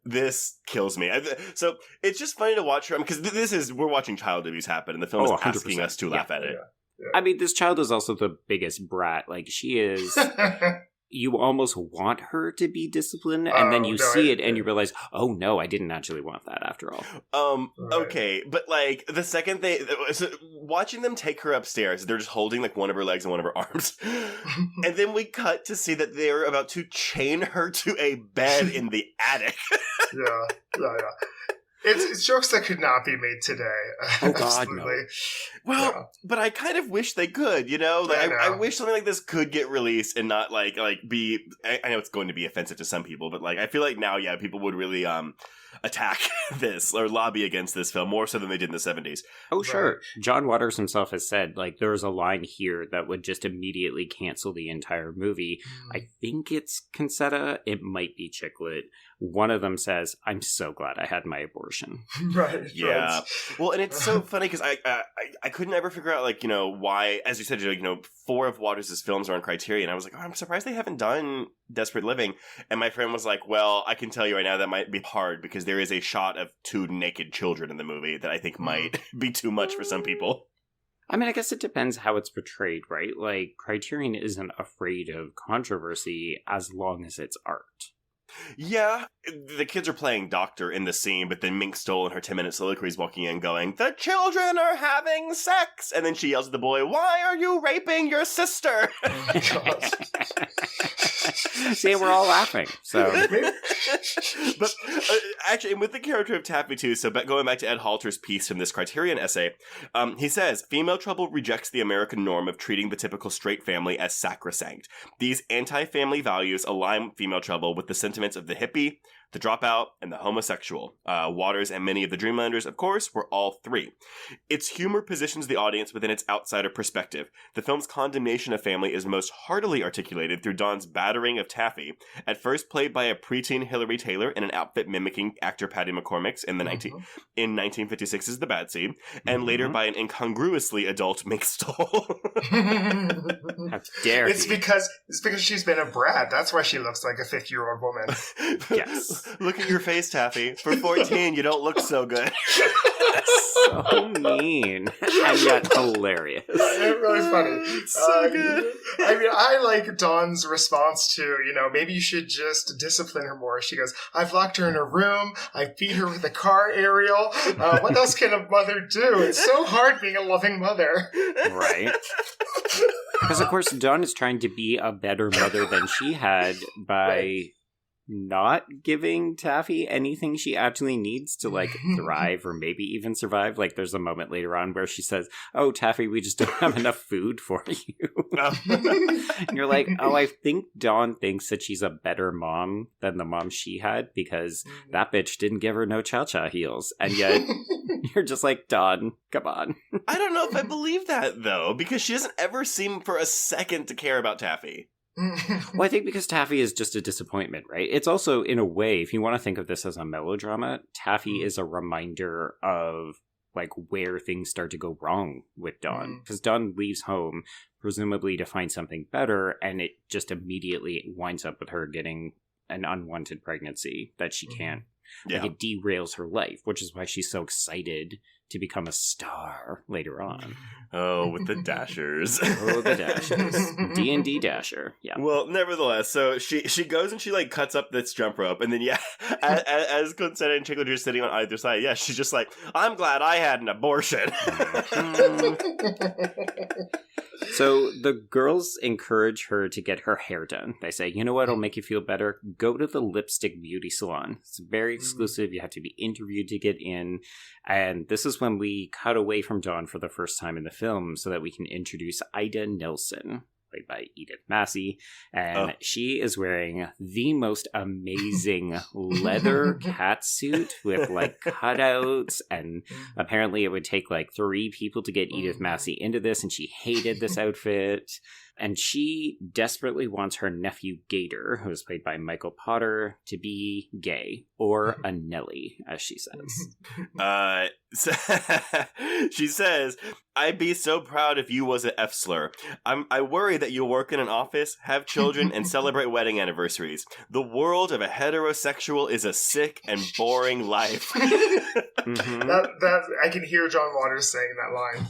this kills me. So, it's just funny to watch her, because we're watching child abuse happen, and the film is asking us to laugh at it. Yeah. I mean, this child is also the biggest brat. Like, she is... You almost want her to be disciplined, and then you see it, and you realize, oh no, I didn't actually want that after all. Okay, but like, the second watching them take her upstairs, they're just holding like one of her legs and one of her arms. And then we cut to see that they're about to chain her to a bed in the attic. Yeah. It's jokes that could not be made today. Oh, God, no. Well, but I kind of wish they could, you know? Like, I wish something like this could get released and not, like be... I know it's going to be offensive to some people, but, like, I feel like now, people would really attack this or lobby against this film more so than they did in the 70s. Oh, sure. Right. John Waters himself has said, like, there's a line here that would just immediately cancel the entire movie. I think it's Concetta. It might be Chicklet. One of them says, I'm so glad I had my abortion. Right. Yeah. Well, and it's so funny because I couldn't ever figure out, like, you know, why, as you said, you know, 4 of Waters' films are on Criterion. I was like, oh, I'm surprised they haven't done Desperate Living. And my friend was like, well, I can tell you right now that might be hard because there is a shot of 2 naked children in the movie that I think might be too much for some people. I mean, I guess it depends how it's portrayed, right? Like, Criterion isn't afraid of controversy as long as it's art. Yeah, the kids are playing doctor in the scene, but then Mink Stole in her 10-minute soliloquy is walking in going, the children are having sex! And then she yells at the boy, why are you raping your sister? Oh my God. See, we're all laughing, so... But actually, and with the character of Taffy too, so going back to Ed Halter's piece from this Criterion essay, he says, Female Trouble rejects the American norm of treating the typical straight family as sacrosanct. These anti-family values align Female Trouble with the sentiments of the hippie, the dropout, and the homosexual. Waters and many of the Dreamlanders, of course, were all three. Its humor positions the audience within its outsider perspective. The film's condemnation of family is most heartily articulated through Dawn's battering of Taffy, at first played by a preteen Hilary Taylor in an outfit mimicking actor Patty McCormick's in 1956's The Bad Seed, and later by an incongruously adult Mink Stole. How dare It's he. because she's been a brat. That's why she looks like a 50-year-old woman. Yes. Look at your face, Taffy. For 14, you don't look so good. So mean. And yet hilarious. It's really funny. So good. I mean, I like Dawn's response to, maybe you should just discipline her more. She goes, I've locked her in her room. I feed her with a car aerial. What else can a mother do? It's so hard being a loving mother. Right. Because, of course, Dawn is trying to be a better mother than she had by not giving Taffy anything she actually needs to, thrive or maybe even survive. Like, there's a moment later on where she says, oh, Taffy, we just don't have enough food for you. And you're like, oh, I think Dawn thinks that she's a better mom than the mom she had because that bitch didn't give her no cha-cha heels. And yet, you're just like, Dawn, come on. I don't know if I believe that, though, because she doesn't ever seem for a second to care about Taffy. Well, I think because Taffy is just a disappointment, right? It's also, in a way, if you want to think of this as a melodrama, Taffy is a reminder of, where things start to go wrong with Dawn. Because Dawn leaves home, presumably to find something better, and it just immediately winds up with her getting an unwanted pregnancy that she can't. Yeah. It derails her life, which is why she's so excited to become a star later on. Oh, with the Dashers. Oh, the Dashers. D&D Dasher. Yeah. Well, nevertheless, so she goes and she cuts up this jump rope, and then as Clint said, and Chickledge are sitting on either side, she's just like, I'm glad I had an abortion. So the girls encourage her to get her hair done. They say, you know what will make you feel better? Go to the Lipstick Beauty Salon. It's very exclusive. You have to be interviewed to get in. And this is when we cut away from Dawn for the first time in the film so that we can introduce Ida Nelson, played by Edith Massey, and she is wearing the most amazing leather catsuit with cutouts, and apparently it would take 3 people to get Edith Massey into this, and she hated this outfit. And she desperately wants her nephew Gator, who is played by Michael Potter, to be gay, or a Nelly, as she says. She says, I'd be so proud if you was an F-slur. I worry that you'll work in an office, have children, and celebrate wedding anniversaries. The world of a heterosexual is a sick and boring life. That I can hear John Waters saying that line.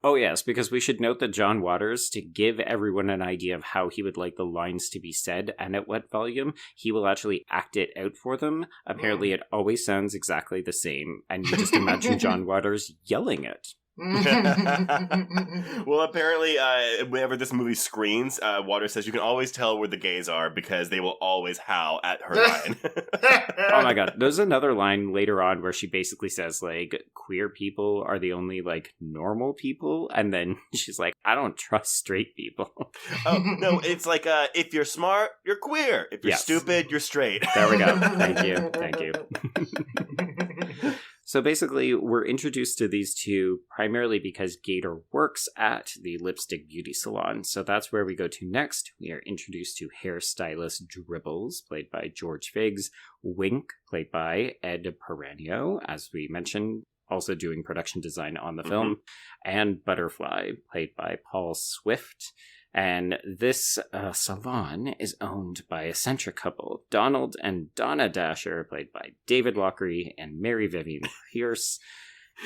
Oh, yes, because we should note that John Waters, to give everyone an idea of how he would like the lines to be said and at what volume, he will actually act it out for them. Apparently, it always sounds exactly the same, and you just imagine John Waters yelling it. Well, apparently, whenever this movie screens, Waters says you can always tell where the gays are because they will always howl at her line. Oh my god, there's another line later on where she basically says, queer people are the only, normal people, and then she's like, I don't trust straight people. Oh, no, it's if you're smart, you're queer. If you're stupid, you're straight. There we go. Thank you. So basically, we're introduced to these two primarily because Gator works at the Lipstick Beauty Salon. So that's where we go to next. We are introduced to hairstylist Dribbles, played by George Figs, Wink, played by Ed Peranio, as we mentioned, also doing production design on the film, and Butterfly, played by Paul Swift. And this salon is owned by a eccentric couple, Donald and Donna Dasher, played by David Lockery and Mary Vivian Pierce.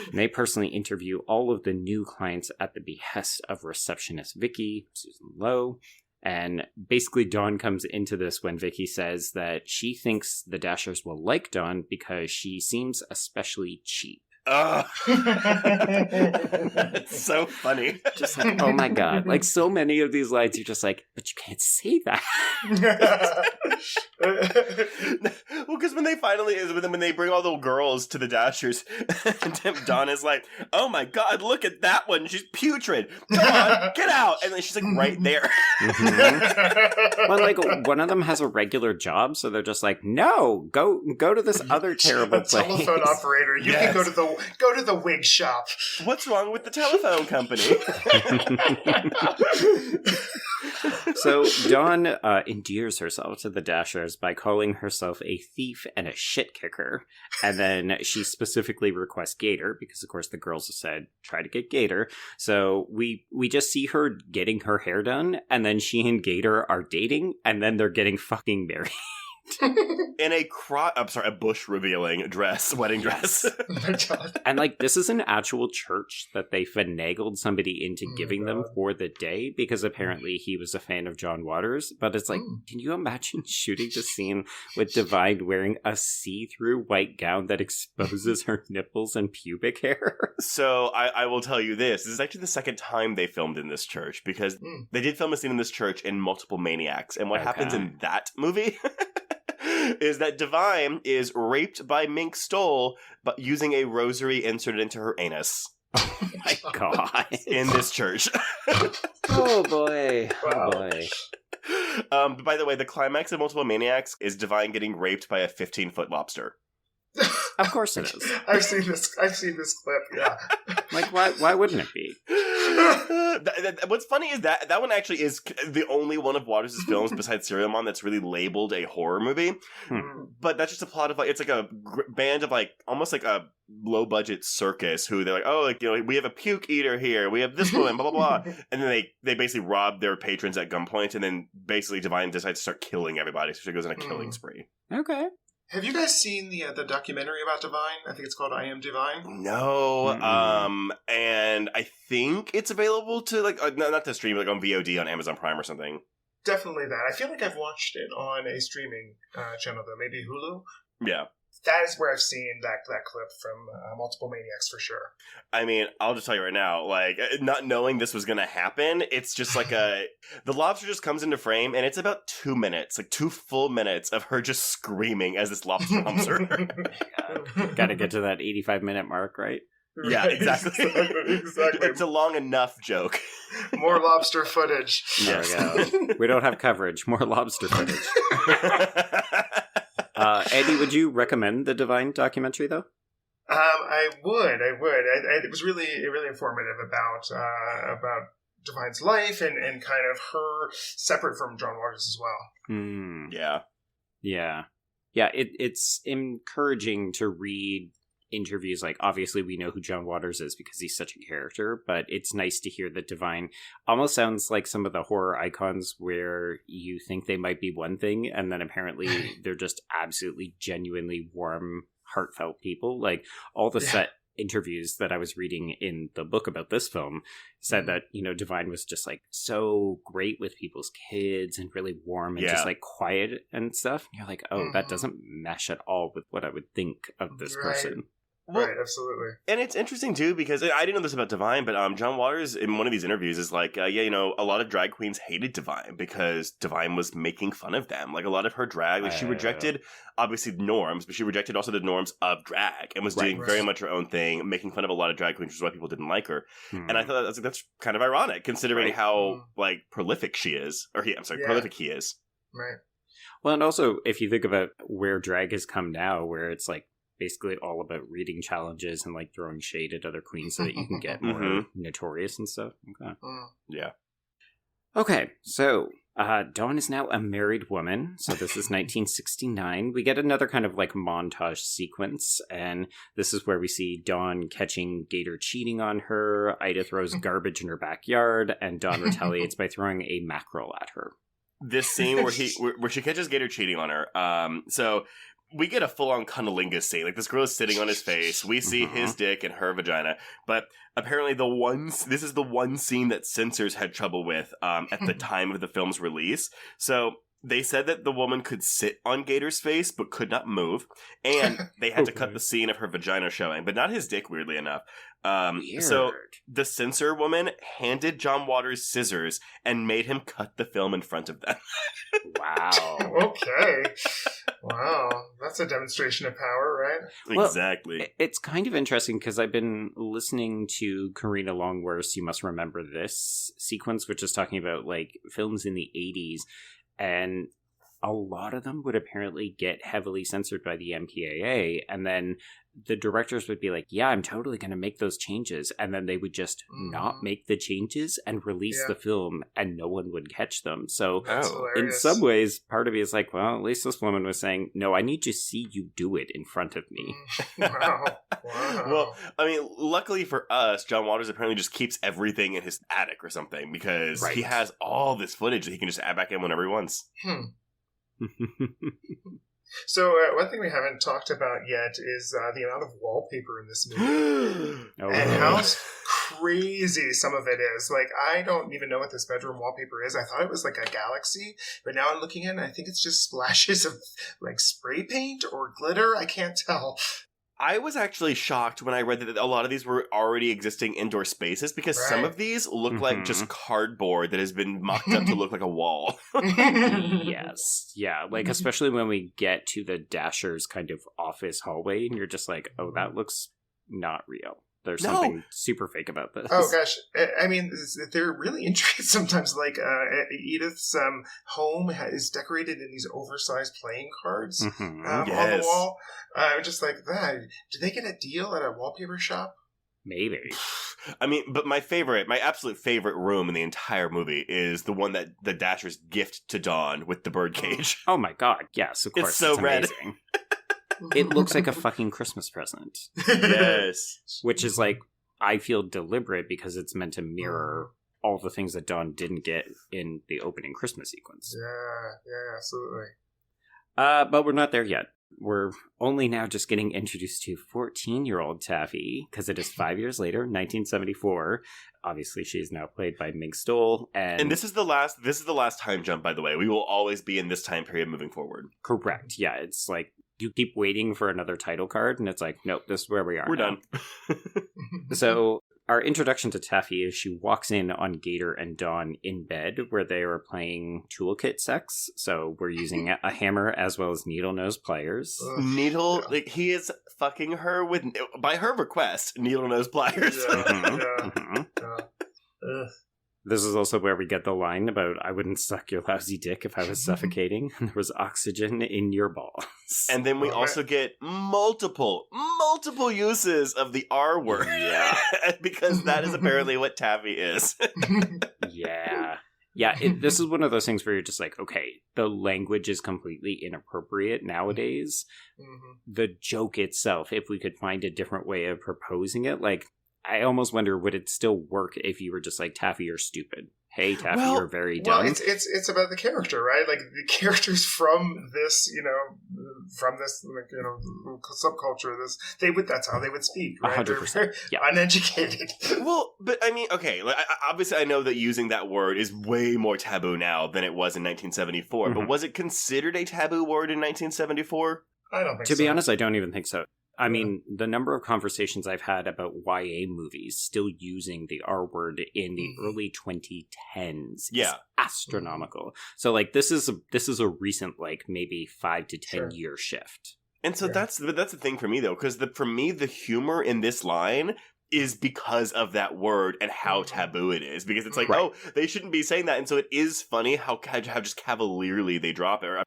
And they personally interview all of the new clients at the behest of receptionist Vicky, Susan Lowe. And basically Dawn comes into this when Vicky says that she thinks the Dashers will like Dawn because she seems especially cheap. It's so funny. Just like, oh my god. Like, so many of these lines, you're just like, but you can't say that. Well, because when they bring all the girls to the Dashers, Dawn is like, oh my god, look at that one. She's putrid. Come on, get out. And then she's like right there. Mm-hmm. Well, like, one of them has a regular job, so they're just like, no, go to this other terrible place. Telephone operator. You can go to the wig shop. What's wrong with the telephone company? So Dawn endears herself to the Dashers by calling herself a thief and a shit kicker. And then she specifically requests Gator, because of course the girls have said, try to get Gator. So we just see her getting her hair done, and then she and Gator are dating, and then they're getting fucking married. In a bush revealing wedding dress. Oh my God. And like, this is an actual church that they finagled somebody into giving them for the day, because apparently he was a fan of John Waters. But it's like, can you imagine shooting the scene with Divine wearing a see-through white gown that exposes her nipples and pubic hair? So I will tell you this is actually the second time they filmed in this church, because they did film a scene in this church in Multiple Maniacs. And what happens in that movie is that Divine is raped by Mink Stole, but using a rosary inserted into her anus. Oh my god. In this church. Oh boy. Wow. Oh boy. But by the way, the climax of Multiple Maniacs is Divine getting raped by a 15-foot lobster. Of course it is. I've seen this clip, yeah. Like, why wouldn't it be? What's funny is that one actually is the only one of Waters' films besides Serial Mom that's really labeled a horror movie. But that's just a plot of like, it's like a band of like, almost like a low budget circus who they're like, oh, like, you know, we have a puke eater here, we have this woman, blah blah blah, and then they basically rob their patrons at gunpoint, and then basically Divine decides to start killing everybody, so she goes on a killing spree. Okay. Have you guys seen the documentary about Divine? I think it's called I Am Divine. No, and I think it's available to like not to stream, like on VOD on Amazon Prime or something. Definitely that. I feel like I've watched it on a streaming channel though, maybe Hulu. Yeah. That is where I've seen that clip from Multiple Maniacs for sure. I mean, I'll just tell you right now, like, not knowing this was going to happen, it's just like the lobster just comes into frame, and it's about 2 minutes, like 2 full minutes of her just screaming as this lobster humps her. Gotta get to that 85-minute mark, right? Yeah, exactly. Exactly. It's a long enough joke. More lobster footage. There we go. We don't have coverage. More lobster footage. Andy, would you recommend the Divine documentary, though? I would. It was really informative about Divine's life and kind of her separate from John Waters as well. Yeah. It's encouraging to read interviews. Like, obviously we know who John Waters is because he's such a character, but it's nice to hear that Divine almost sounds like some of the horror icons where you think they might be one thing, and then apparently they're just absolutely genuinely warm, heartfelt people. Like, all the set interviews that I was reading in the book about this film said that, you know, Divine was just like so great with people's kids and really warm and just like quiet and stuff. And you're like, oh, that doesn't mesh at all with what I would think of this person. Well, right, absolutely. And it's interesting, too, because I didn't know this about Divine, but John Waters, in one of these interviews, is like, you know, a lot of drag queens hated Divine because Divine was making fun of them. Like, a lot of her drag, like, she rejected, obviously, norms, but she rejected also the norms of drag and was doing very much her own thing, making fun of a lot of drag queens, which is why people didn't like her. And I thought that's kind of ironic, considering how, like, prolific she is. Or, prolific he is. Right. Well, and also, if you think about where drag has come now, where it's, like, basically all about reading challenges and like throwing shade at other queens so that you can get more notorious and stuff. Okay. Yeah. Okay, so Dawn is now a married woman. So this is 1969. We get another kind of like montage sequence, and this is where we see Dawn catching Gator cheating on her. Ida throws garbage in her backyard, and Dawn retaliates by throwing a mackerel at her. This scene where she catches Gator cheating on her. So we get a full-on cunnilingus scene. Like, this girl is sitting on his face. We see his dick and her vagina. But apparently this is the one scene that censors had trouble with at the time of the film's release. So They said that the woman could sit on Gator's face, but could not move. And they had to cut the scene of her vagina showing, but not his dick, weirdly enough. So the censor woman handed John Waters scissors and made him cut the film in front of them. Wow. Okay. Wow. That's a demonstration of power, right? Well, Exactly. It's kind of interesting because I've been listening to Karina Longworth's You Must Remember This sequence, which is talking about like films in the 80s. And a lot of them would apparently get heavily censored by the MPAA. And then the directors would be like, yeah, I'm totally going to make those changes. And then they would just not make the changes and release the film and no one would catch them. So in some ways, part of me is like, well, at least this woman was saying, no, I need to see you do it in front of me. Wow. Well, I mean, luckily for us, John Waters apparently just keeps everything in his attic or something because he has all this footage that he can just add back in whenever he wants. So one thing we haven't talked about yet is the amount of wallpaper in this movie. And how crazy some of it is. Like, I don't even know what this bedroom wallpaper is. I thought it was like a galaxy, but now I'm looking at it and I think it's just splashes of like spray paint or glitter. I can't tell. I was actually shocked when I read that a lot of these were already existing indoor spaces because some of these look like just cardboard that has been mocked up to look like a wall. Yes. Yeah. Like, especially when we get to the Dasher's kind of office hallway and you're just like, oh, that looks not real. There's something super fake about this. Oh, gosh. I mean, they're really intricate sometimes. Like, Edith's home is decorated in these oversized playing cards on the wall. Just like that. Did they get a deal at a wallpaper shop? Maybe. I mean, but my absolute favorite room in the entire movie is the one that the Dashers gift to Dawn with the birdcage. Oh my god, yes, of course. It's so red. Amazing. It looks like a fucking Christmas present. Yes. Which is like, I feel deliberate because it's meant to mirror all the things that Dawn didn't get in the opening Christmas sequence. Yeah, absolutely. But we're not there yet. We're only now just getting introduced to 14-year-old Taffy, because it is 5 years later, 1974. Obviously, she is now played by Mink Stole, and this is the last time jump, by the way. We will always be in this time period moving forward. Correct. Yeah, it's like you keep waiting for another title card, and it's like, nope, this is where we are. We're now. done. So our introduction to Taffy is she walks in on Gator and Dawn in bed where they are playing toolkit sex. So we're using a hammer as well as needle nose pliers. Like he is fucking her with, by her request, needle nose pliers. This is also where we get the line about, I wouldn't suck your lousy dick if I was suffocating and there was oxygen in your balls. And then we also get multiple uses of the R word. Yeah. Because that is apparently what Taffy is. Yeah. Yeah, this is one of those things where you're just like, okay, the language is completely inappropriate nowadays. The joke itself, if we could find a different way of proposing it, like, I almost wonder, would it still work if you were just like, Taffy, you're stupid. Hey, Taffy, you're very dumb. Well, it's about the character, right? Like, the characters from this, subculture, that's how they would speak, right? 100%. They're uneducated. Well, but I mean, okay, like, obviously I know that using that word is way more taboo now than it was in 1974, but was it considered a taboo word in 1974? I don't think so. To be honest, I don't even think so. I mean, the number of conversations I've had about YA movies still using the R word in the early 2010s is astronomical. So, like, this is a recent, like, maybe 5 to 10 year shift. And so that's the thing for me, though, because for me, the humor in this line is because of that word and how taboo it is. Because it's like, oh, they shouldn't be saying that. And so it is funny how just cavalierly they drop it.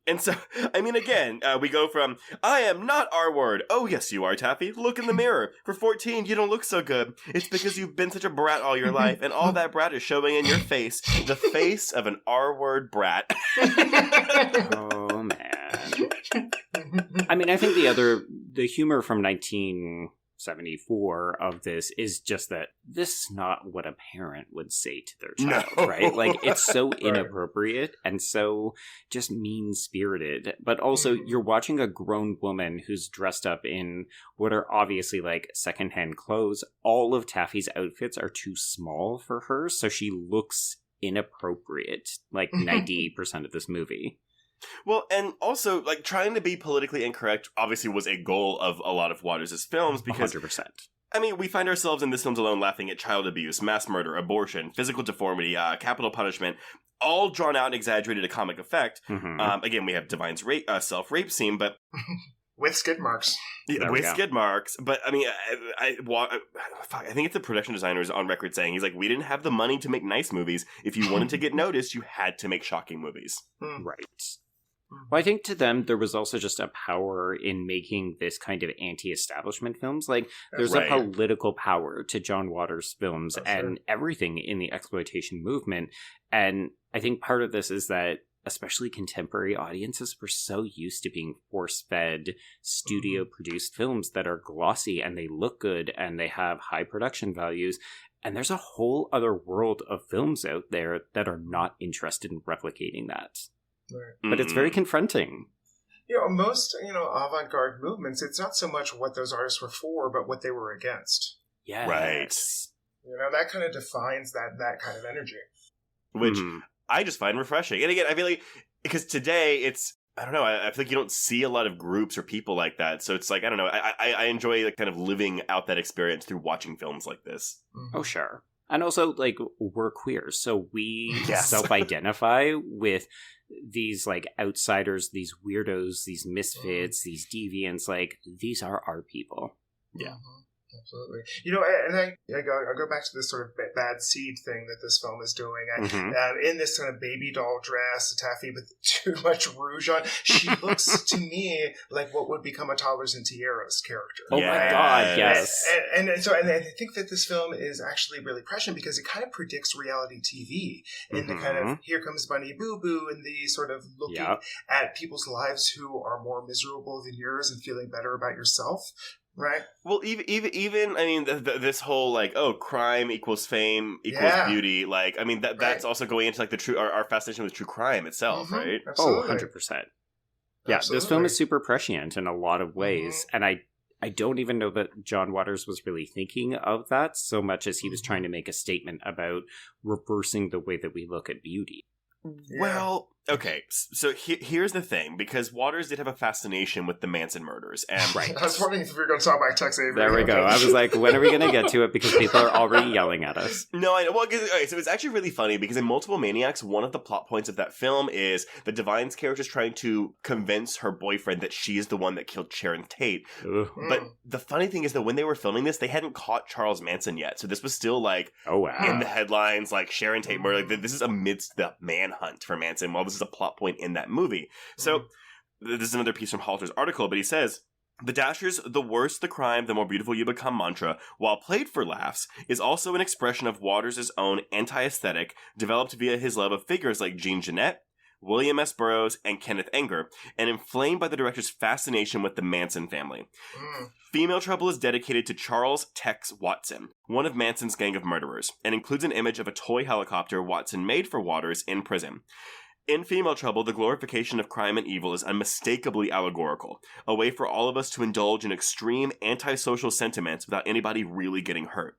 And so, I mean, again, we go from, I am not R-word. Oh, yes, you are, Taffy. Look in the mirror. For 14, you don't look so good. It's because you've been such a brat all your life, and all that brat is showing in your face. The face of an R-word brat. Oh, man. I mean, I think the humor from 1974 of this is just that this is not what a parent would say to their child, right? Like, it's so inappropriate and so just mean-spirited. But also, you're watching a grown woman who's dressed up in what are obviously, like, secondhand clothes. All of Taffy's outfits are too small for her, so she looks inappropriate, like 90% of this movie. Well, and also, like, trying to be politically incorrect obviously was a goal of a lot of Waters' films because 100%. I mean, we find ourselves in this film alone laughing at child abuse, mass murder, abortion, physical deformity, capital punishment, all drawn out and exaggerated to comic effect. Mm-hmm. Again, we have Divine's self-rape scene, but... with skid marks. Yeah, with skid marks. But, I mean, I think it's the production designer on record saying, he's like, we didn't have the money to make nice movies. If you wanted to get noticed, you had to make shocking movies. Right. Well, I think to them, there was also just a power in making this kind of anti-establishment films. Like, there's a political power to John Waters' films and everything in the exploitation movement. And I think part of this is that especially contemporary audiences were so used to being force-fed, studio-produced films that are glossy and they look good and they have high production values. And there's a whole other world of films out there that are not interested in replicating that. Right. But it's very confronting. You know, most, avant-garde movements, it's not so much what those artists were for, but what they were against. Yes. Right. You know, that kind of defines that kind of energy. Which I just find refreshing. And again, I feel like, because today it's, I don't know, I feel like you don't see a lot of groups or people like that. So it's like, I don't know, I enjoy like kind of living out that experience through watching films like this. Oh, sure. And also, like, we're queer, so we self-identify with these, like, outsiders, these weirdos, these misfits, these deviants. Like, these are our people. Yeah. Absolutely. You know, and I go back to this sort of bad seed thing that this film is doing. In this kind of baby doll dress, taffy with too much rouge on, she looks to me like what would become a Toddlers and Tiaras character. Oh my God, yes. And I think that this film is actually really prescient because it kind of predicts reality TV in the kind of here comes Bunny Boo Boo and the sort of looking at people's lives who are more miserable than yours and feeling better about yourself. Right. Well, even I mean, this whole like, oh, crime equals fame equals beauty. Like, I mean, that's also going into like the true our fascination with true crime itself, right? Absolutely. Oh, 100%. Yeah, Absolutely. This film is super prescient in a lot of ways, and I don't even know that John Waters was really thinking of that so much as he was trying to make a statement about reversing the way that we look at beauty. Well, okay, so here's the thing, because Waters did have a fascination with the Manson murders, and I was wondering if we were going to talk about Tex Avery. There we go. I was like, when are we going to get to it? Because people are already yelling at us. No, I know. Well, okay, so it's actually really funny, because in Multiple Maniacs, one of the plot points of that film is that Divine's character is trying to convince her boyfriend that she is the one that killed Sharon Tate. But the funny thing is that when they were filming this, they hadn't caught Charles Manson yet, so this was still like in the headlines, like Sharon Tate murder. Like, this is amidst the manhunt for Manson, while this is a plot point in that movie. So this is another piece from Halter's article, but he says, the Dashers' "the worse the crime, the more beautiful you become" mantra, while played for laughs, is also an expression of Waters' own anti-aesthetic, developed via his love of figures like Jean Genet, William S. Burroughs, and Kenneth Anger, and inflamed by the director's fascination with the Manson family. Female Trouble is dedicated to Charles Tex Watson, one of Manson's gang of murderers, and includes an image of a toy helicopter Watson made for Waters in prison. In Female Trouble, the glorification of crime and evil is unmistakably allegorical, a way for all of us to indulge in extreme antisocial sentiments without anybody really getting hurt.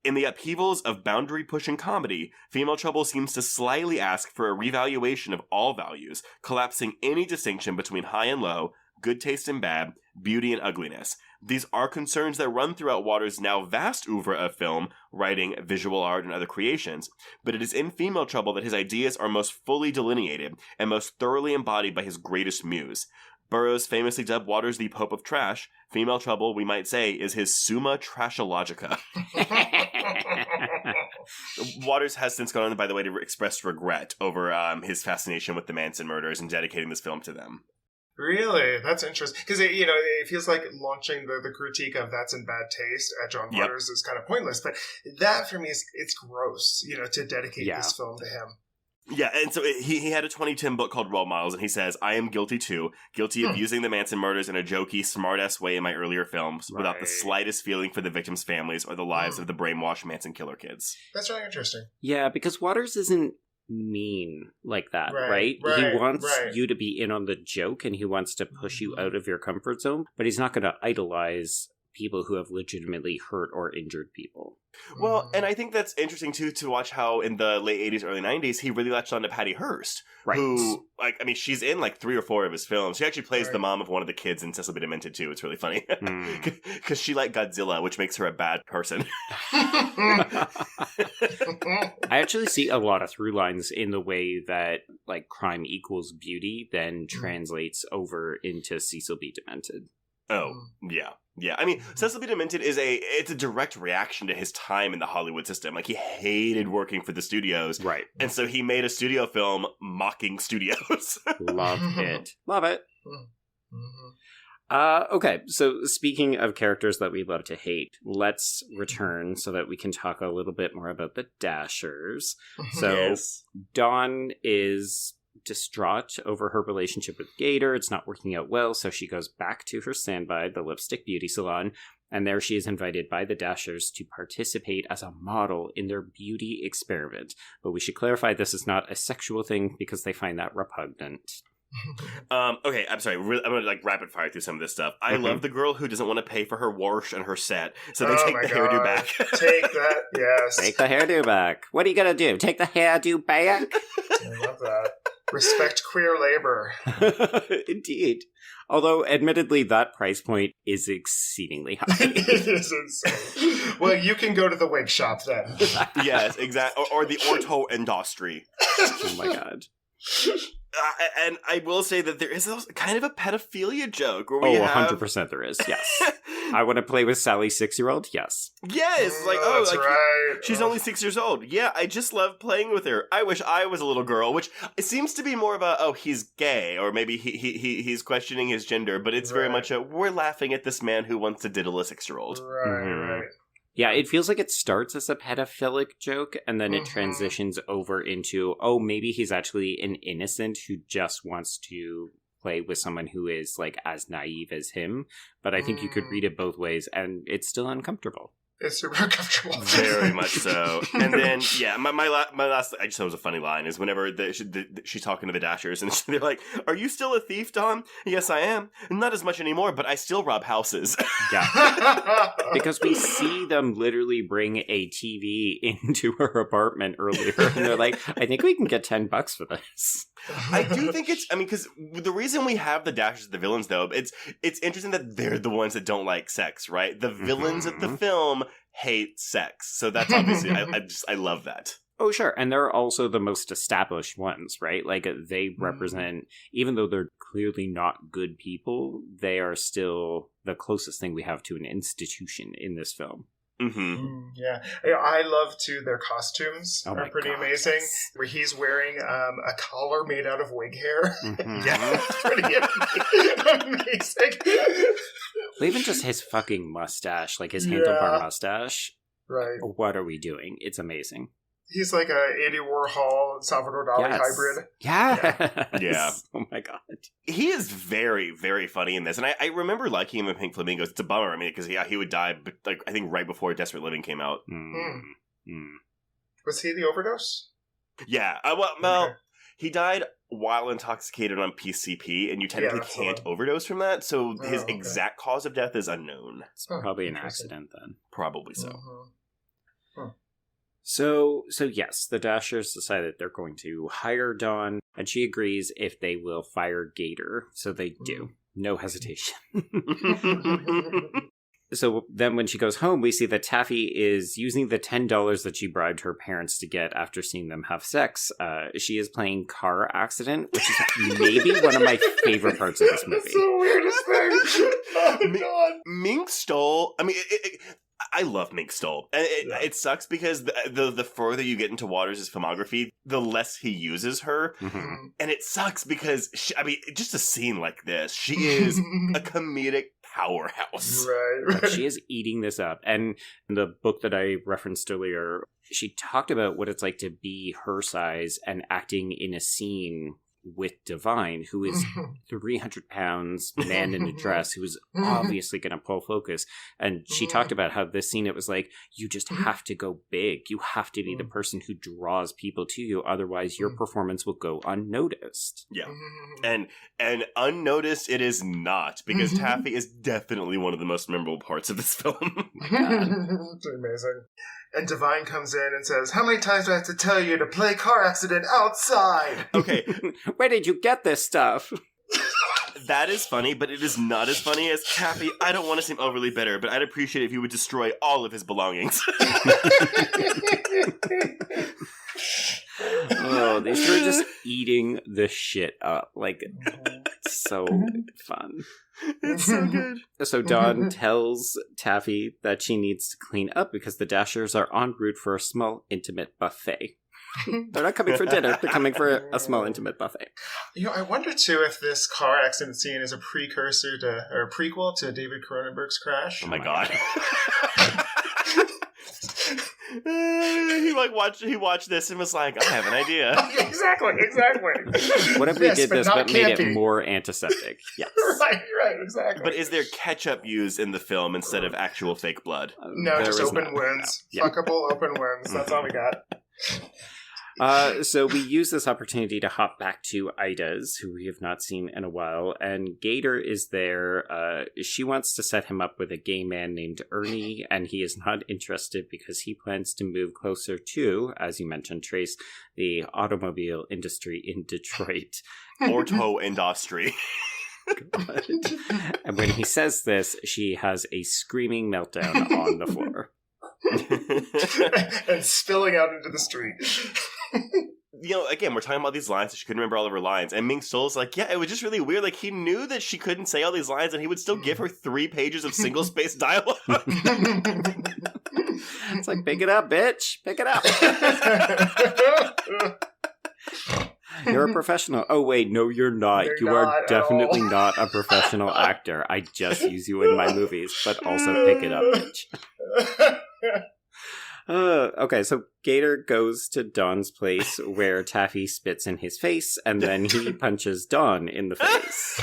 In the upheavals of boundary-pushing comedy, Female Trouble seems to slyly ask for a revaluation of all values, collapsing any distinction between high and low, good taste and bad, beauty and ugliness. These are concerns that run throughout Waters' now vast oeuvre of film, writing, visual art, and other creations, but it is in Female Trouble that his ideas are most fully delineated and most thoroughly embodied by his greatest muse. Burroughs famously dubbed Waters the Pope of Trash. Female Trouble, we might say, is his Summa Trashologica. Waters has since gone on, by the way, to express regret over his fascination with the Manson murders and dedicating this film to them. Really? That's interesting. Because, it feels like launching the critique of that's in bad taste at John Waters is kind of pointless. But that, for me, it's gross, to dedicate this film to him. Yeah, and so he had a 2010 book called Role Models, and he says, I am guilty too. Guilty of using the Manson murders in a jokey, smart-ass way in my earlier films, without the slightest feeling for the victims' families or the lives of the brainwashed Manson killer kids. That's really interesting. Yeah, because Waters isn't mean like that, right? He wants you to be in on the joke, and he wants to push you out of your comfort zone, but he's not going to idolize people who have legitimately hurt or injured people. Well, and I think that's interesting, too, to watch how in the late 80s, early 90s, he really latched on to Patty Hearst. Right. Who, she's in 3 or 4 of his films. She actually plays the mom of one of the kids in Cecil B. Demented, too. It's really funny. Because she liked Godzilla, which makes her a bad person. I actually see a lot of through lines in the way that, crime equals beauty then translates over into Cecil B. Demented. Oh, yeah. Yeah, I mean, Cecil B. Demented it's a direct reaction to his time in the Hollywood system. He hated working for the studios. Right. And so he made a studio film mocking studios. Love it. Love it. Okay, so speaking of characters that we love to hate, let's return so that we can talk a little bit more about the Dashers. So, Yes. Dawn is distraught over her relationship with Gator. It's not working out well, so she goes back to her standby, the Lipstick Beauty Salon, and there she is invited by the Dashers to participate as a model in their beauty experiment. But we should clarify this is not a sexual thing because they find that repugnant. Okay, I'm sorry. I'm going to rapid fire through some of this stuff. I love the girl who doesn't want to pay for her wash and her set, so they take the hairdo back. Take that, yes. Take the hairdo back. What are you going to do? Take the hairdo back? I love that. Respect queer labor. Indeed. Although, admittedly, that price point is exceedingly high. It is insane. Well, you can go to the wig shop then. Yes, exactly. Or the ortho industry. Oh my god. And I will say that there is kind of a pedophilia joke where we have... 100% there is, yes. I want to play with Sally's 6-year-old? Yes. Yes! That's right. She's only 6 years old. Yeah, I just love playing with her. I wish I was a little girl, which it seems to be more about, he's gay, or maybe he's questioning his gender, but it's very much we're laughing at this man who wants to diddle a 6-year-old. Right. Yeah, it feels like it starts as a pedophilic joke, and then it transitions over into, maybe he's actually an innocent who just wants to play with someone who is, as naive as him. But I think you could read it both ways, and it's still uncomfortable. It's super uncomfortable. Very much so. And then, my last, I just thought it was a funny line, is whenever she's talking to the Dashers, and they're like, "Are you still a thief, Dawn?" "Yes, I am. Not as much anymore, but I still rob houses." Yeah. Because we see them literally bring a TV into her apartment earlier, and they're like, "I think we can get $10 for this." I do think because the reason we have the Dashers as the villains, though, it's interesting that they're the ones that don't like sex, right? The villains of the film hate sex. So that's obviously, I love that. Oh, sure. And they're also the most established ones, right? They represent, even though they're clearly not good people, they are still the closest thing we have to an institution in this film. Yeah. I love, too, their costumes are pretty amazing. Yes. Where he's wearing a collar made out of wig hair. Yeah. It's pretty amazing. Even just his fucking mustache, his handlebar mustache. Right. What are we doing? It's amazing. He's like a Andy Warhol, Salvador Dali hybrid. Yeah. Yeah. Oh my god. He is very, very funny in this. And I remember liking him in Pink Flamingos. It's a bummer. Because he would die, I think right before Desperate Living came out. Was he the overdose? Yeah. He died while intoxicated on PCP, and you technically can't overdose from that. So his exact cause of death is unknown. It's probably an accident then. Probably so. So yes, the Dashers decided they're going to hire Dawn, and she agrees if they will fire Gator. So they do. No hesitation. So then when she goes home, we see that Taffy is using the $10 that she bribed her parents to get after seeing them have sex. She is playing Car Accident, which is maybe one of my favorite parts of this movie. It's the weirdest thing. Oh, God. Mink Stole, I love Mink Stole. And it sucks because the further you get into Waters' filmography, the less he uses her. And it sucks because, just a scene like this, she is a comedic powerhouse. Right. She is eating this up. And in the book that I referenced earlier, she talked about what it's like to be her size and acting in a scene with Divine, who is 300 pounds, man in a dress, who is obviously going to pull focus. And she talked about how this scene, it was like, you just have to go big. You have to be the person who draws people to you. Otherwise, your performance will go unnoticed. Yeah. And unnoticed it is not, because Taffy is definitely one of the most memorable parts of this film. It's amazing. And Divine comes in and says, "How many times do I have to tell you to play car accident outside?" Okay. Where did you get this stuff? That is funny, but it is not as funny as Taffy. I don't want to seem overly bitter, but I'd appreciate it if you would destroy all of his belongings. Oh, these two are just eating the shit up. Like, so fun. It's so good. So Dawn tells Taffy that she needs to clean up because the Dashers are en route for a small, intimate buffet. They're not coming for dinner. They're coming for a small, intimate buffet. I wonder, too, if this car accident scene is a precursor to, or a prequel to David Cronenberg's Crash. Oh my god. He watched this and was like, I have an idea. Exactly. What if we did this but made it more antiseptic? Yes. Right, exactly. But is there ketchup used in the film instead of actual fake blood? No, just open wounds. Yeah. Fuckable open wounds. That's all we got. So we use this opportunity to hop back to Ida's, who we have not seen in a while, and Gator is there. She wants to set him up with a gay man named Ernie, and he is not interested because he plans to move closer to, as you mentioned, Trace, the automobile industry in Detroit. Auto industry. And when he says this, she has a screaming meltdown on the floor. And spilling out into the street. Again, we're talking about these lines, so she couldn't remember all of her lines. And Mink Stole's like, yeah, it was just really weird. Like, he knew that she couldn't say all these lines, and he would still give her 3 pages of single-spaced dialogue. It's like, pick it up, bitch. Pick it up. You're a professional. Oh, wait, no, you're not. You are definitely not a professional actor. I just use you in my movies, but also pick it up, bitch. Okay, so Gator goes to Dawn's place where Taffy spits in his face, and then he punches Dawn in the face.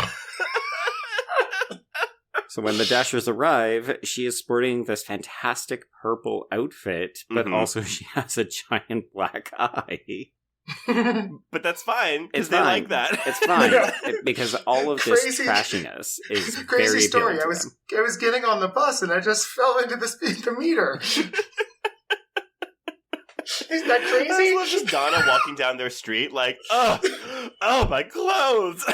So when the Dashers arrive, she is sporting this fantastic purple outfit, but also she has a giant black eye. But that's fine, because It's they fine. like that. It's fine, because all of this trashiness is Crazy very story. appealing to them. I was getting on the bus and I just fell into the meter. Isn't that I crazy? love just Donna walking down their street like, oh, my clothes.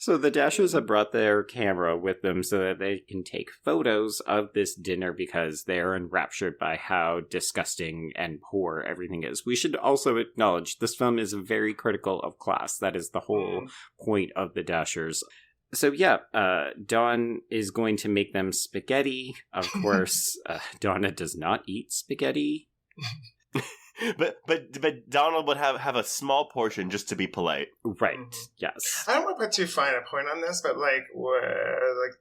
So the Dashers have brought their camera with them so that they can take photos of this dinner because they're enraptured by how disgusting and poor everything is. We should also acknowledge this film is very critical of class. That is the whole point of the Dashers. So yeah, Dawn is going to make them spaghetti. Of course, Donna does not eat spaghetti. But Donald would have a small portion just to be polite. Right, yes. I don't want to put too fine a point on this, but like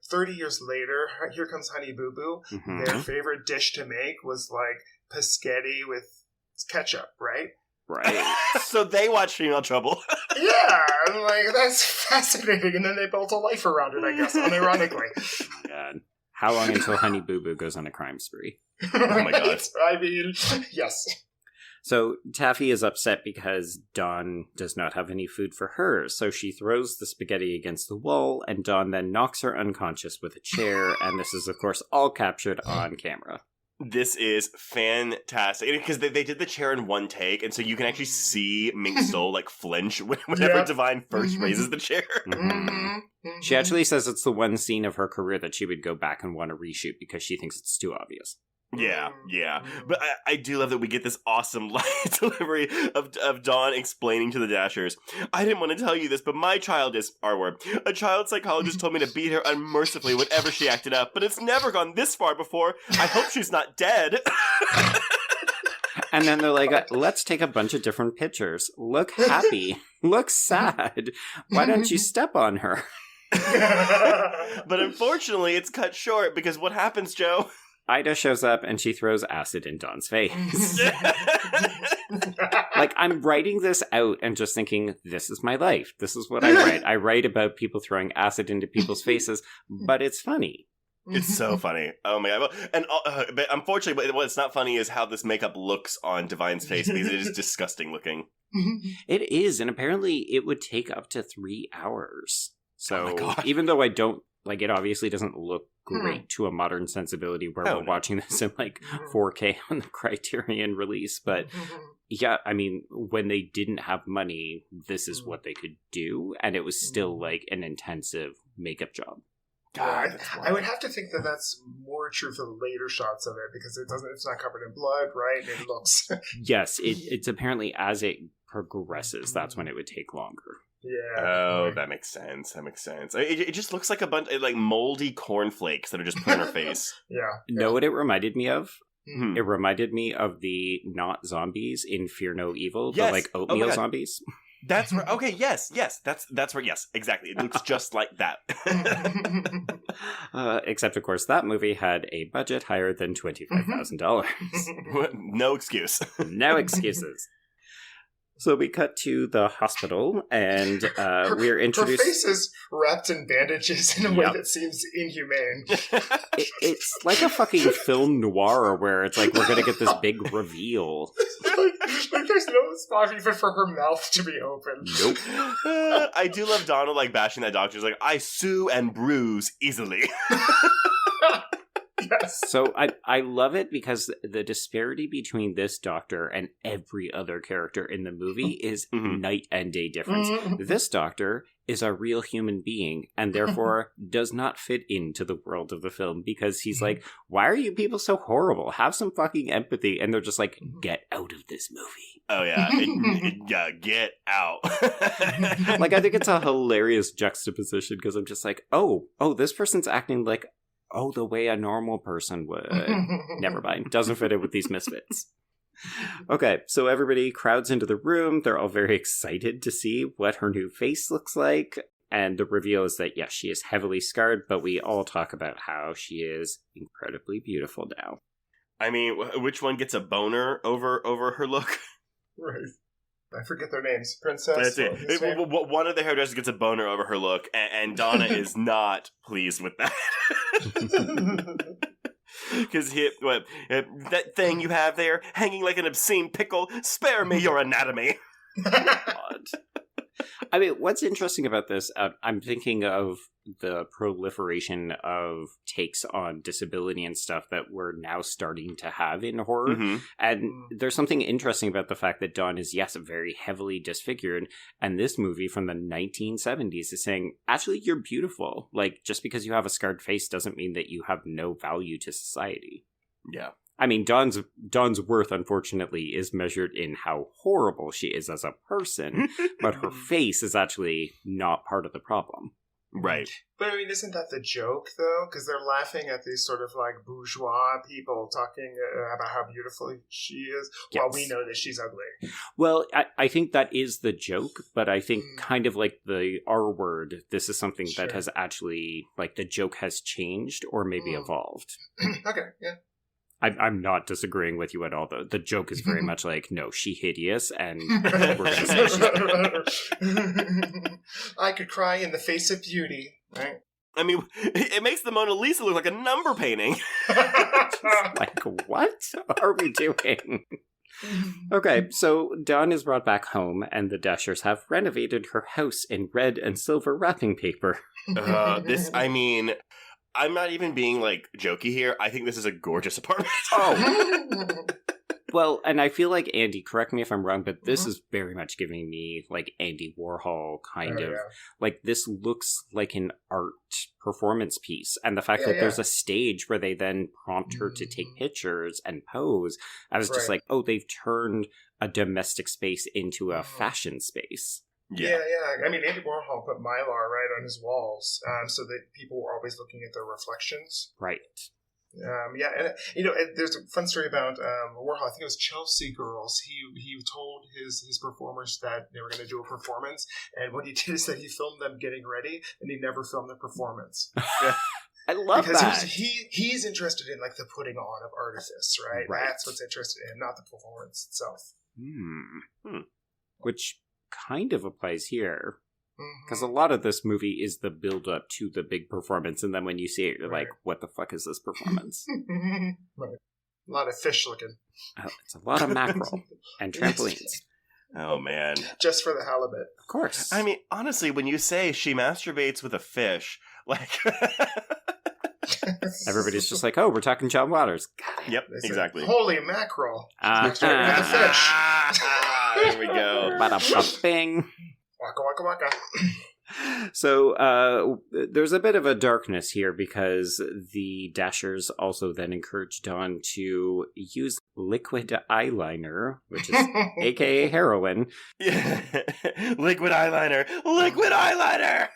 30 years later, Here Comes Honey Boo Boo, their favorite dish to make was like pescetti with ketchup, right? Right. So they watch Female Trouble. Yeah, I'm like, that's fascinating. And then they built a life around it, I guess, unironically. God. How long until Honey Boo Boo goes on a crime spree? Oh my god. I mean, yes. So Taffy is upset because Dawn does not have any food for her, so she throws the spaghetti against the wall, and Dawn then knocks her unconscious with a chair, and this is, of course, all captured on camera. This is fantastic. Because they did the chair in one take, and so you can actually see Mink Stole like flinch whenever Divine first raises the chair. She actually says it's the one scene of her career that she would go back and want to reshoot because she thinks it's too obvious. Yeah. But I do love that we get this awesome line delivery of Dawn explaining to the Dashers, I didn't want to tell you this, but my child is, R-word, a child psychologist told me to beat her unmercifully whenever she acted up, but it's never gone this far before. I hope she's not dead. And then they're like, let's take a bunch of different pictures. Look happy. Look sad. Why don't you step on her? But unfortunately, it's cut short because what happens, Joe? Ida shows up and she throws acid in Dawn's face. Like, I'm writing this out and just thinking, this is my life. This is what I write. I write about people throwing acid into people's faces, but it's funny. It's so funny. Oh my god. And but unfortunately, what's not funny is how this makeup looks on Divine's face, because it is disgusting looking. It is, and apparently it would take up to 3 hours. So Oh my God. even though I don't, like, it obviously doesn't look great to a modern sensibility where we're watching this in, like, 4K on the Criterion release, but yeah, I mean, when they didn't have money, this is what they could do, and it was still, like, an intensive makeup job. God, I would have to think that that's more true for the later shots of it, because it's not covered in blood, right? It looks Yes, it's apparently as it progresses, that's when it would take longer. yeah. Oh, that makes sense. It just looks like a bunch of like moldy cornflakes that are just put on her face. Yeah. Know what it reminded me of? Hmm. It reminded me of the not zombies in Fear No Evil, Yes. the like Oh my oatmeal God. zombies. That's right. Okay, yes. That's right. Yes, exactly. It looks just like that. Except, of course, that movie had a budget higher than $25,000. No excuse. No excuses. So we cut to the hospital, and we're Her introduced. face is wrapped in bandages in a way Yep. that seems inhumane. It's like a fucking film noir where it's like we're gonna get this big reveal. like there's no spot even for her mouth to be open. Nope. I do love Donald like bashing that doctor. He's like, I sue and bruise easily. Yes. So I love it because the disparity between this doctor and every other character in the movie is Mhm. night and day difference. This doctor is a real human being and therefore does not fit into the world of the film because he's like, why are you people so horrible? Have some fucking empathy. And they're just like, get out of this movie. Oh yeah, yeah, get out. Like, I think it's a hilarious juxtaposition because I'm just like, oh, this person's acting like, the way a normal person would. Never mind. Doesn't fit in with these misfits. Okay, so everybody crowds into the room. They're all very excited to see what her new face looks like. And the reveal is that, yes, she is heavily scarred, but we all talk about how she is incredibly beautiful now. I mean, which one gets a boner over her look? Right. I forget their names. Princess. That's what was his name? it. One of the hairdressers gets a boner over her look, and Donna is not pleased with that. Because that thing you have there, hanging like an obscene pickle, spare me your anatomy. God. I mean, what's interesting about this, I'm thinking of the proliferation of takes on disability and stuff that we're now starting to have in horror. Mm-hmm. And there's something interesting about the fact that Dawn is, yes, very heavily disfigured. And this movie from the 1970s is saying, actually, you're beautiful. Like, just because you have a scarred face doesn't mean that you have no value to society. Yeah. I mean, Dawn's worth, unfortunately, is measured in how horrible she is as a person, but her face is actually not part of the problem. Right. But I mean, isn't that the joke, though? Because they're laughing at these sort of like bourgeois people talking about how beautiful she is, while we know that she's ugly. Well, I think that is the joke, but I think kind of like the R word, this is something that has actually, like, the joke has changed or maybe evolved. Okay, yeah. I'm not disagreeing with you at all, though. The joke is very much like, no, she hideous, and we're going to say she's I could cry in the face of beauty, right? I mean, it makes the Mona Lisa look like a number painting. like, what are we doing? Okay, so Dawn is brought back home, and the Dashers have renovated her house in red and silver wrapping paper. I mean, I'm not even being, like, jokey here. I think this is a gorgeous apartment. Well, and I feel like, Andy, correct me if I'm wrong, but this is very much giving me, like, Andy Warhol kind of, like, this looks like an art performance piece. And the fact that there's a stage where they then prompt her to take pictures and pose, I was just like, oh, they've turned a domestic space into a fashion space. Yeah. I mean, Andy Warhol put Mylar right on his walls so that people were always looking at their reflections. Right. And you know, there's a fun story about Warhol. I think it was Chelsea Girls. He told his performers that they were going to do a performance, and what he did is that he filmed them getting ready, and he never filmed the performance. I love because that. he's interested in like the putting on of artifice, right? That's what's interested in him, not the performance itself. Which kind of applies here. Because a lot of this movie is the build-up to the big performance, and then when you see it, you're like, what the fuck is this performance? Right. A lot of fish looking. Oh, it's a lot of mackerel and trampolines. Oh, man. Just for the halibut. Of course. I mean, honestly, when you say she masturbates with a fish, like... Everybody's just like, oh, we're talking John Waters. Yep, exactly. Holy mackerel. Mixed with a fish. There we go. Bada-ba-bing. Waka waka waka. So there's a bit of a darkness here because the Dashers also then encourage Dawn to use liquid eyeliner, which is aka heroin. Yeah. Liquid eyeliner. Liquid eyeliner!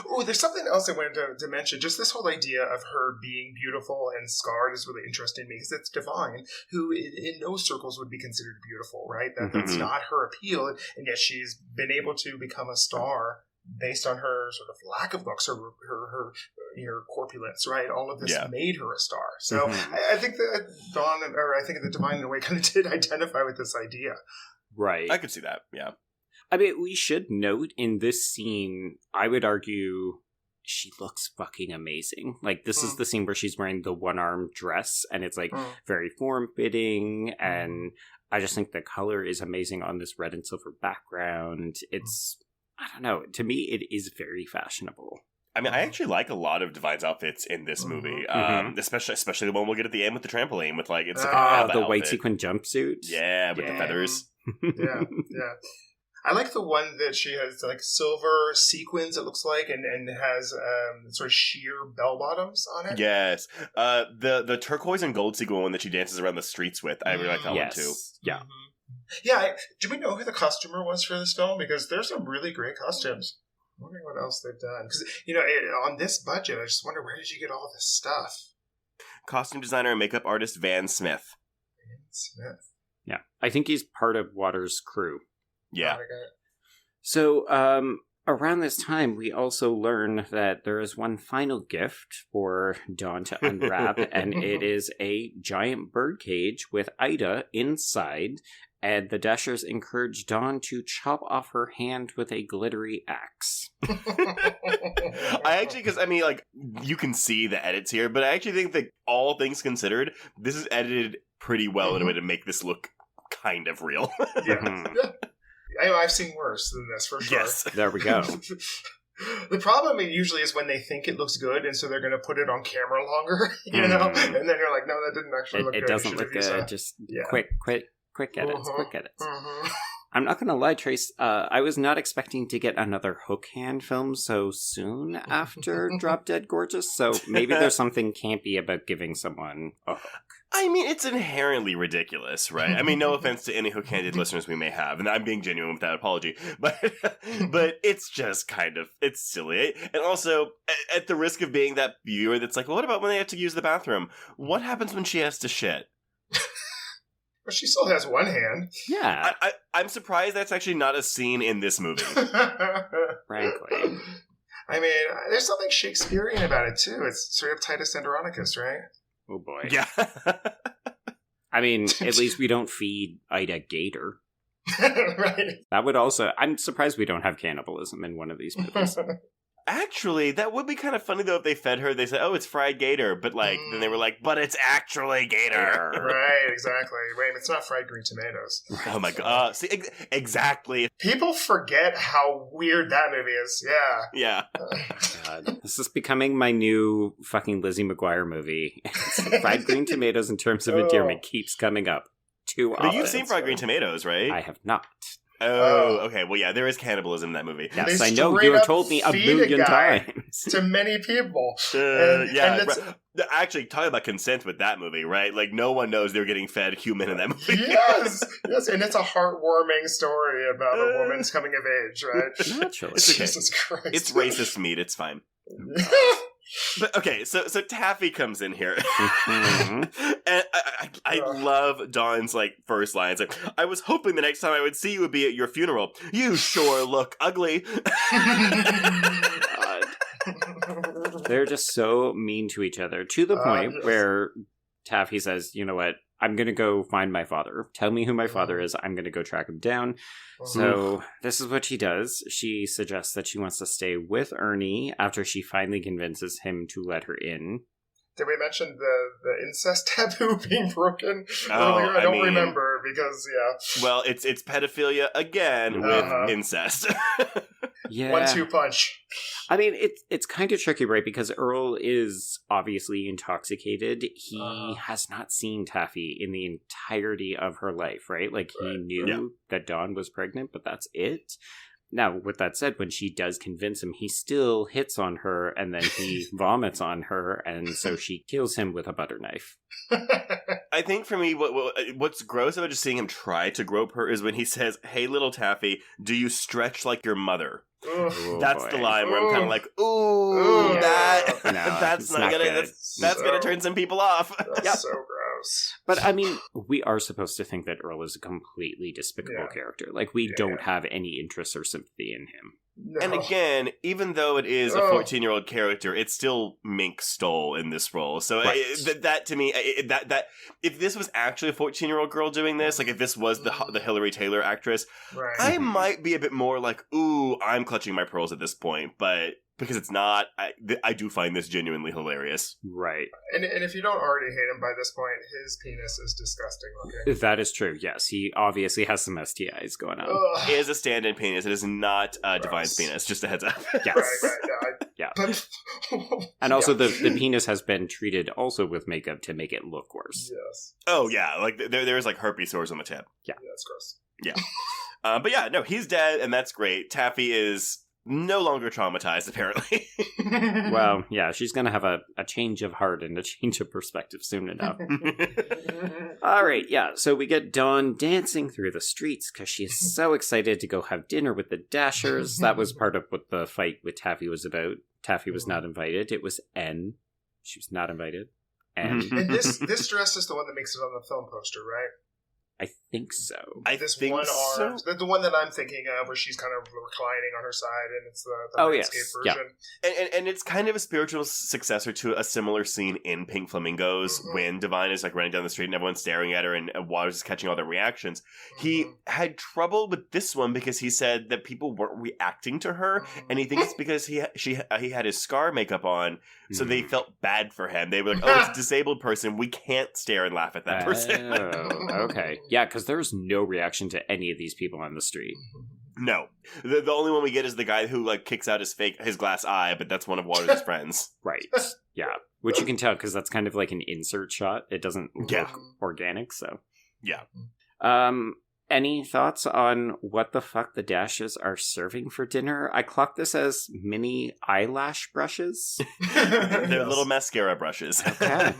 Oh, there's something else I wanted to mention. Just this whole idea of her being beautiful and scarred is really interesting to me because it's Divine, who in no circles would be considered beautiful, right? That's not her appeal, and yet she's been able to become a star based on her sort of lack of looks, her corpulence, right? All of this made her a star. So I think that Dawn, or I think that Divine in a way kind of did identify with this idea. Right. I could see that, yeah. I mean, we should note in this scene, I would argue she looks fucking amazing. Like, this is the scene where she's wearing the one-arm dress, and it's, like, very form-fitting, and I just think the color is amazing on this red and silver background. It's, I don't know, to me, it is very fashionable. I mean, I actually like a lot of Divine's outfits in this movie, especially the one we'll get at the end with the trampoline, with, like, it's the white sequin jumpsuit. Yeah, with the feathers. Yeah. I like the one that she has like silver sequins, it looks like, and has sort of sheer bell bottoms on it. Yes. The turquoise and gold sequin one that she dances around the streets with. I really like that one too. Yeah. Yeah. Do we know who the costumer was for this film? Because there's some really great costumes. I'm wondering what else they've done. Because, on this budget, I just wonder, where did you get all this stuff? Costume designer and makeup artist Van Smith. Yeah. I think he's part of Waters' crew. Yeah. So, around this time, we also learn that there is one final gift for Dawn to unwrap, and it is a giant birdcage with Ida inside, and the Dashers encourage Dawn to chop off her hand with a glittery axe. You can see the edits here, but I actually think that all things considered, this is edited pretty well in a way to make this look kind of real. Yeah. I've seen worse than this, for sure. Yes. There we go. The problem usually is when they think it looks good, and so they're going to put it on camera longer, and then you're like, no, that didn't actually look good. It doesn't look good. Just quick edits, quick edits. I'm not going to lie, Trace, I was not expecting to get another Hook Hand film so soon after Drop Dead Gorgeous, so maybe there's something campy about giving someone a hook. I mean, it's inherently ridiculous, right? I mean, no offense to any hook-handed listeners we may have, and I'm being genuine with that apology, but it's just it's silly. And also, at the risk of being that viewer that's like, well, what about when they have to use the bathroom? What happens when she has to shit? Well, she still has one hand. Yeah. I'm surprised that's actually not a scene in this movie. Frankly. I mean, there's something Shakespearean about it, too. It's sort of Titus Andronicus, right? Oh, boy. Yeah. I mean, at least we don't feed Ida gator. Right. That would also... I'm surprised we don't have cannibalism in one of these movies. Actually, that would be kind of funny, though, if they fed her. They said, oh, it's fried gator. But, then they were like, but it's actually gator. Right, exactly. Wait, it's not fried green tomatoes. Oh, my God. See, exactly. People forget how weird that movie is. Yeah. God. This is becoming my new fucking Lizzie McGuire movie. Fried green tomatoes in terms of endearment keeps coming up too often. But you've seen Fried Green Tomatoes, right? I have not. Oh, okay. Well, yeah, there is cannibalism in that movie. Yes, I know. You have told me a million times. To many people. Actually, talking about consent with that movie, right? Like, no one knows they're getting fed human in that movie. Yes, and it's a heartwarming story about a woman's coming of age, right? Naturally. It's okay. Jesus Christ. It's racist meat. It's fine. But okay, so Taffy comes in here, and I love Dawn's first line. It's like, I was hoping the next time I would see you would be at your funeral. You sure look ugly. They're just so mean to each other, to the point where Taffy says, you know what, I'm going to go find my father. Tell me who my father is. I'm going to go track him down. So this is what she does. She suggests that she wants to stay with Ernie after she finally convinces him to let her in. Did we mention the incest taboo being broken earlier? I don't remember because, Well, it's pedophilia again with incest. Yeah. 1-2 punch. I mean, it's kind of tricky, right? Because Earl is obviously intoxicated. He has not seen Taffy in the entirety of her life, right? Like, he knew that Dawn was pregnant, but that's it. Now, with that said, when she does convince him, he still hits on her, and then he vomits on her, and so she kills him with a butter knife. I think for me, what's gross about just seeing him try to grope her is when he says, "Hey, little Taffy, do you stretch like your mother?" That's the line where I'm kind of like, "Ooh, that's not gonna that's gonna turn some people off." That's so gross. But I mean, we are supposed to think that Earl is a completely despicable character. Like, we don't have any interest or sympathy in him. No. And again, even though it is a 14-year-old character, it's still Mink Stole in this role. So that to me, that if this was actually a 14-year-old girl doing this, like if this was the Hillary Taylor actress, I might be a bit more like, ooh, I'm clutching my pearls at this point. But because it's not, I do find this genuinely hilarious. Right. And if you don't already hate him by this point, his penis is disgusting looking. That is true, yes. He obviously has some STIs going on. It is a stand-in penis. It is not Divine's penis, just a heads up. Yes. Yeah. And also the penis has been treated also with makeup to make it look worse. Yes. Oh, yeah. Like, there's like herpes sores on the tip. Yeah. That's gross. Yeah. But yeah, no, he's dead, and that's great. Taffy is no longer traumatized, apparently. Well, yeah, she's going to have a change of heart and a change of perspective soon enough. All right, yeah, so we get Dawn dancing through the streets because she is so excited to go have dinner with the Dashers. That was part of what the fight with Taffy was about. Taffy was not invited. It was N. She was not invited. N. And this dress is the one that makes it on the film poster, right? I think so. The one that I'm thinking of, where she's kind of reclining on her side, and it's the landscape version. Yeah. And it's kind of a spiritual successor to a similar scene in Pink Flamingos when Divine is like running down the street and everyone's staring at her and Waters is catching all their reactions. He had trouble with this one because he said that people weren't reacting to her, and he thinks it's because he had his scar makeup on, so they felt bad for him. They were like, "Oh, it's a disabled person. We can't stare and laugh at that person." Okay. Yeah, because there's no reaction to any of these people on the street. No. The only one we get is the guy who like kicks out his glass eye, but that's one of Waters' friends. Right. Yeah. Which you can tell because that's kind of like an insert shot. It doesn't look organic, so. Yeah. Any thoughts on what the fuck the Dashes are serving for dinner? I clocked this as mini eyelash brushes. They're little mascara brushes. Okay.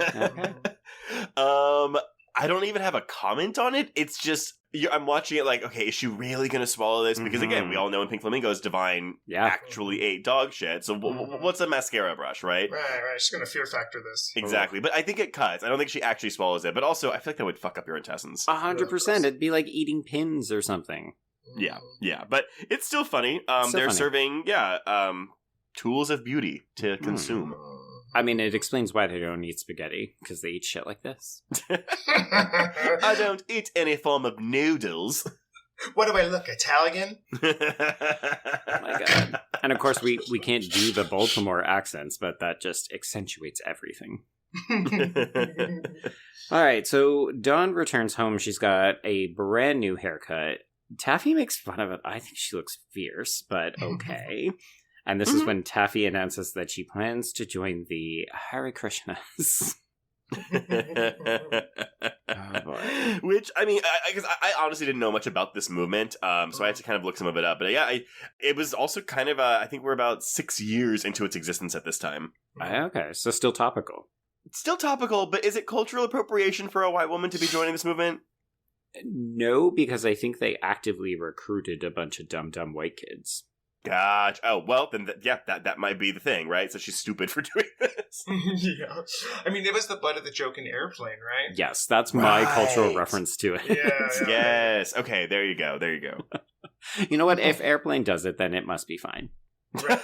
I don't even have a comment on it. It's just, I'm watching it like, okay, is she really going to swallow this? Because again, we all know in Pink Flamingos, Divine actually ate dog shit. So what's a mascara brush, right? Right. She's going to fear factor this. Exactly. But I think it cuts. I don't think she actually swallows it. But also, I feel like that would fuck up your intestines. 100%. It'd be like eating pins or something. Yeah. But it's still funny. They're serving, tools of beauty to consume. I mean, it explains why they don't eat spaghetti, because they eat shit like this. I don't eat any form of noodles. What do I look, Italian? Oh my god. And of course, we can't do the Baltimore accents, but that just accentuates everything. All right, so Dawn returns home. She's got a brand new haircut. Taffy makes fun of it. I think she looks fierce, but okay. And this is when Taffy announces that she plans to join the Hare Krishnas. Oh boy. Which, I mean, because I honestly didn't know much about this movement, so I had to kind of look some of it up. But yeah, it was also kind of, I think we're about 6 years into its existence at this time. Okay, so still topical. Still topical, but is it cultural appropriation for a white woman to be joining this movement? No, because I think they actively recruited a bunch of dumb white kids. Gotcha. Oh, well, then, that might be the thing, right? So she's stupid for doing this. Yeah. I mean, it was the butt of the joke in Airplane, right? Yes, that's my cultural reference to it. Yeah. Yes. Okay, there you go. You know what? If Airplane does it, then it must be fine. Right.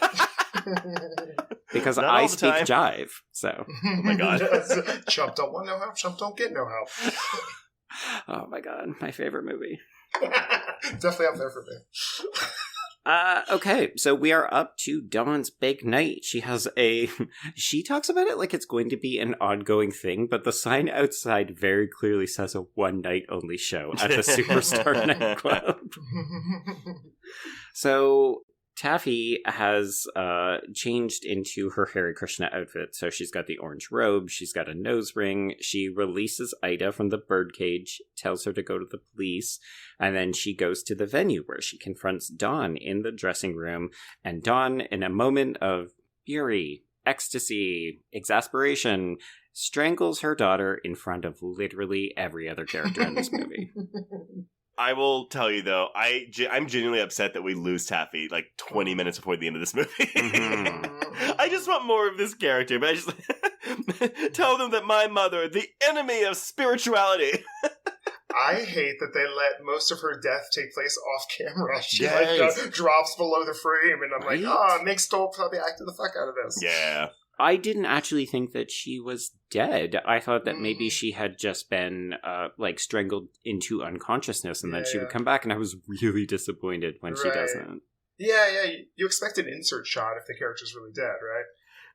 Because Not I all the speak time. jive, so. Oh my God. Chump don't want no help. Chump don't get no help. Oh my god, my favorite movie. Definitely up there for me. Okay, so we are up to Dawn's big night. She talks about it like it's going to be an ongoing thing, but the sign outside very clearly says a one-night-only show at the Superstar nightclub. So Taffy has changed into her Hare Krishna outfit. So she's got the orange robe, she's got a nose ring, she releases Ida from the birdcage, tells her to go to the police, and then she goes to the venue where she confronts Dawn in the dressing room, and Dawn, in a moment of fury, ecstasy, exasperation, strangles her daughter in front of literally every other character in this movie. I will tell you, though, I'm genuinely upset that we lose Taffy like 20 minutes before the end of this movie. Mm-hmm. I just want more of this character, but I just tell them that my mother, the enemy of spirituality. I hate that they let most of her death take place off camera. She Yes. drops below the frame, and I'm Right? like, Mink Stole probably acted the fuck out of this. Yeah. I didn't actually think that she was dead. I thought that maybe she had just been, strangled into unconsciousness, and then she would come back, and I was really disappointed when she doesn't. Yeah. You expect an insert shot if the character's really dead, right?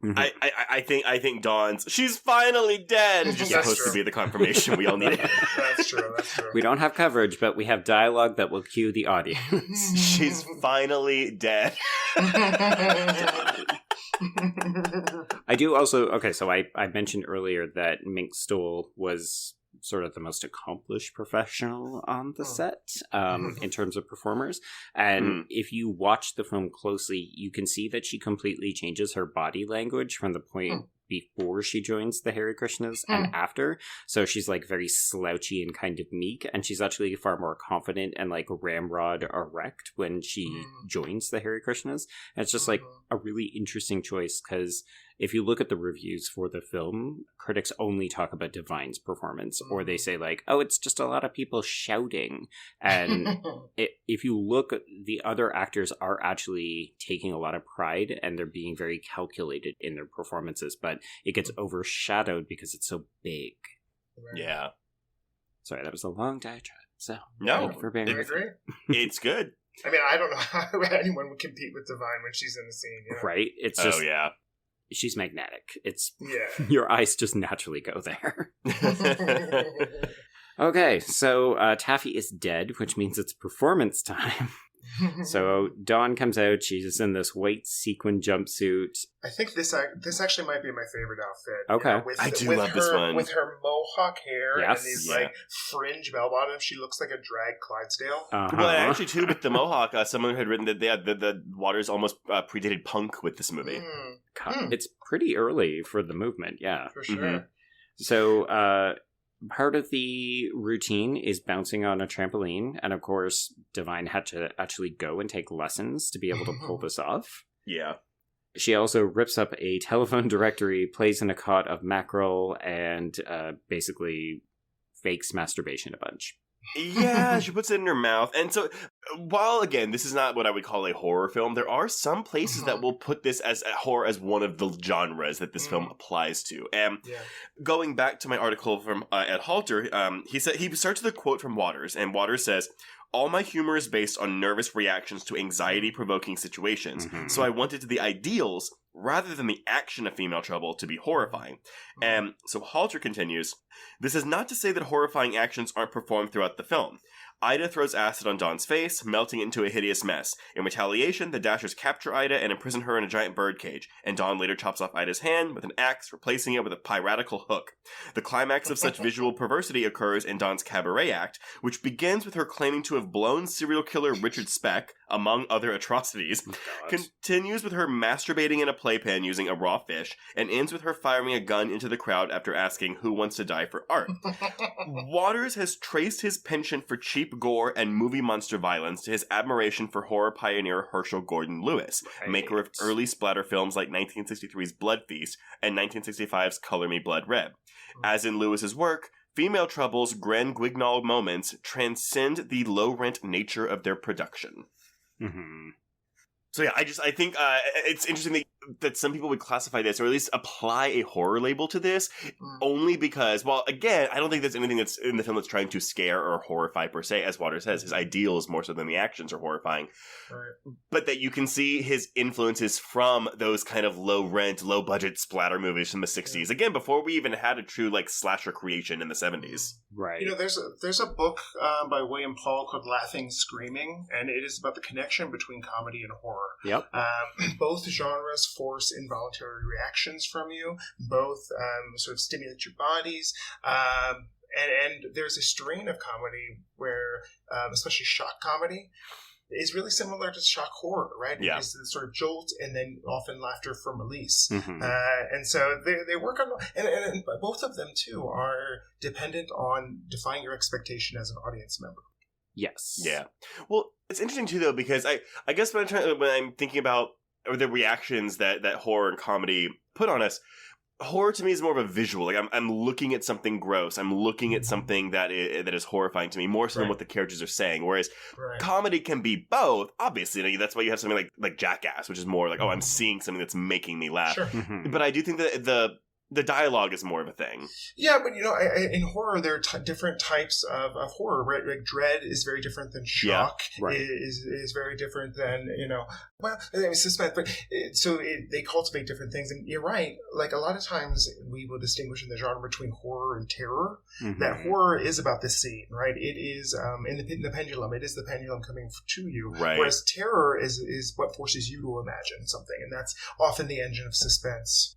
Mm-hmm. I think Dawn's she's finally dead is just That's supposed true. to be the confirmation we all needed. That's true. We don't have coverage, but we have dialogue that will cue the audience. She's finally dead. I do also, okay, so I mentioned earlier that Mink Stole was sort of the most accomplished professional on the set in terms of performers. And if you watch the film closely, you can see that she completely changes her body language from the point before she joins the Hare Krishnas and after. So she's like very slouchy and kind of meek, and she's actually far more confident and like ramrod erect when she joins the Hare Krishnas. And it's just like a really interesting choice, because if you look at the reviews for the film, critics only talk about Divine's performance, or they say like, oh, it's just a lot of people shouting. And if you look, the other actors are actually taking a lot of pride, and they're being very calculated in their performances, but it gets overshadowed because it's so big. Yeah. Sorry, that was a long diatribe. So, No, thank you for being I with agree. me. It's good. I mean, I don't know how anyone would compete with Divine when she's in the scene. You know? Right? It's just, yeah. she's magnetic. It's, Yeah. your eyes just naturally go there. Okay, so Taffy is dead, which means it's performance time. So Dawn comes out. She's in this white sequin jumpsuit. I think this actually might be my favorite outfit. Okay. With, I do with love her, this one. With her mohawk hair Yes. and these Yeah. like fringe bell bottoms, she looks like a drag Clydesdale. Uh-huh. Well, actually, too, with the Mohawk, someone had written that the Waters almost predated punk with this movie. God, it's pretty early for the movement, yeah. For sure. Mhm. So part of the routine is bouncing on a trampoline, and of course, Divine had to actually go and take lessons to be able to pull this off. Yeah. She also rips up a telephone directory, plays in a cot of mackerel, and basically fakes masturbation a bunch. Yeah, she puts it in her mouth. And so, while, again, this is not what I would call a horror film, there are some places that will put this as horror as one of the genres that this film applies to. And going back to my article from Ed Halter, he starts with a quote from Waters, and Waters says, "All my humor is based on nervous reactions to anxiety-provoking situations, so I wanted the ideals, rather than the action of female trouble, to be horrifying." And so Halter continues, "This is not to say that horrifying actions aren't performed throughout the film. Ida throws acid on Dawn's face, melting it into a hideous mess. In retaliation, the Dashers capture Ida and imprison her in a giant birdcage, and Dawn later chops off Ida's hand with an axe, replacing it with a piratical hook. The climax of such visual perversity occurs in Dawn's cabaret act, which begins with her claiming to have blown serial killer Richard Speck, among other atrocities, continues with her masturbating in a playpen using a raw fish, and ends with her firing a gun into the crowd after asking who wants to die for art. Waters has traced his penchant for cheap gore and movie monster violence to his admiration for horror pioneer Herschel Gordon Lewis, maker of early splatter films like 1963's Blood Feast and 1965's Color Me Blood Red. As in Lewis's work, female trouble's grand guignol moments transcend the low-rent nature of their production." Mm-hmm. So yeah, I think it's interesting that that some people would classify this, or at least apply a horror label to this, only because, well, again, I don't think there's anything that's in the film that's trying to scare or horrify per se, as Waters says. His ideals more so than the actions are horrifying. Right. But that you can see his influences from those kind of low-rent, low-budget splatter movies from the 60s. Again, before we even had a true, like, slasher creation in the 70s. Right. You know, there's a book by William Paul called Laughing Screaming, and it is about the connection between comedy and horror. Yep. Both genres force involuntary reactions from you. Both sort of stimulate your bodies. And there's a strain of comedy where, especially shock comedy, is really similar to shock horror, right? Yeah. It's the sort of jolt and then often laughter from release. Mm-hmm. And so they work on, and both of them too are dependent on defying your expectation as an audience member. Yes. Yeah. Well, it's interesting too, though, because I guess when I'm thinking about the reactions that horror and comedy put on us, horror to me is more of a visual. Like I'm looking at something gross. I'm looking at something that is horrifying to me, more so than what the characters are saying. Whereas comedy can be both. Obviously, you know, that's why you have something like Jackass, which is more like, oh, I'm seeing something that's making me laugh. Sure. Mm-hmm. But I do think that the dialogue is more of a thing. Yeah, but you know, in horror, there are different types of horror, right? Like dread is very different than shock. Yeah, right. Is very different than, you know, well, suspense. But they cultivate different things. And you're right. Like a lot of times, we will distinguish in the genre between horror and terror. Mm-hmm. That horror is about the scene, right? It is in the pendulum. It is the pendulum coming to you. Right. Whereas terror is what forces you to imagine something, and that's often the engine of suspense.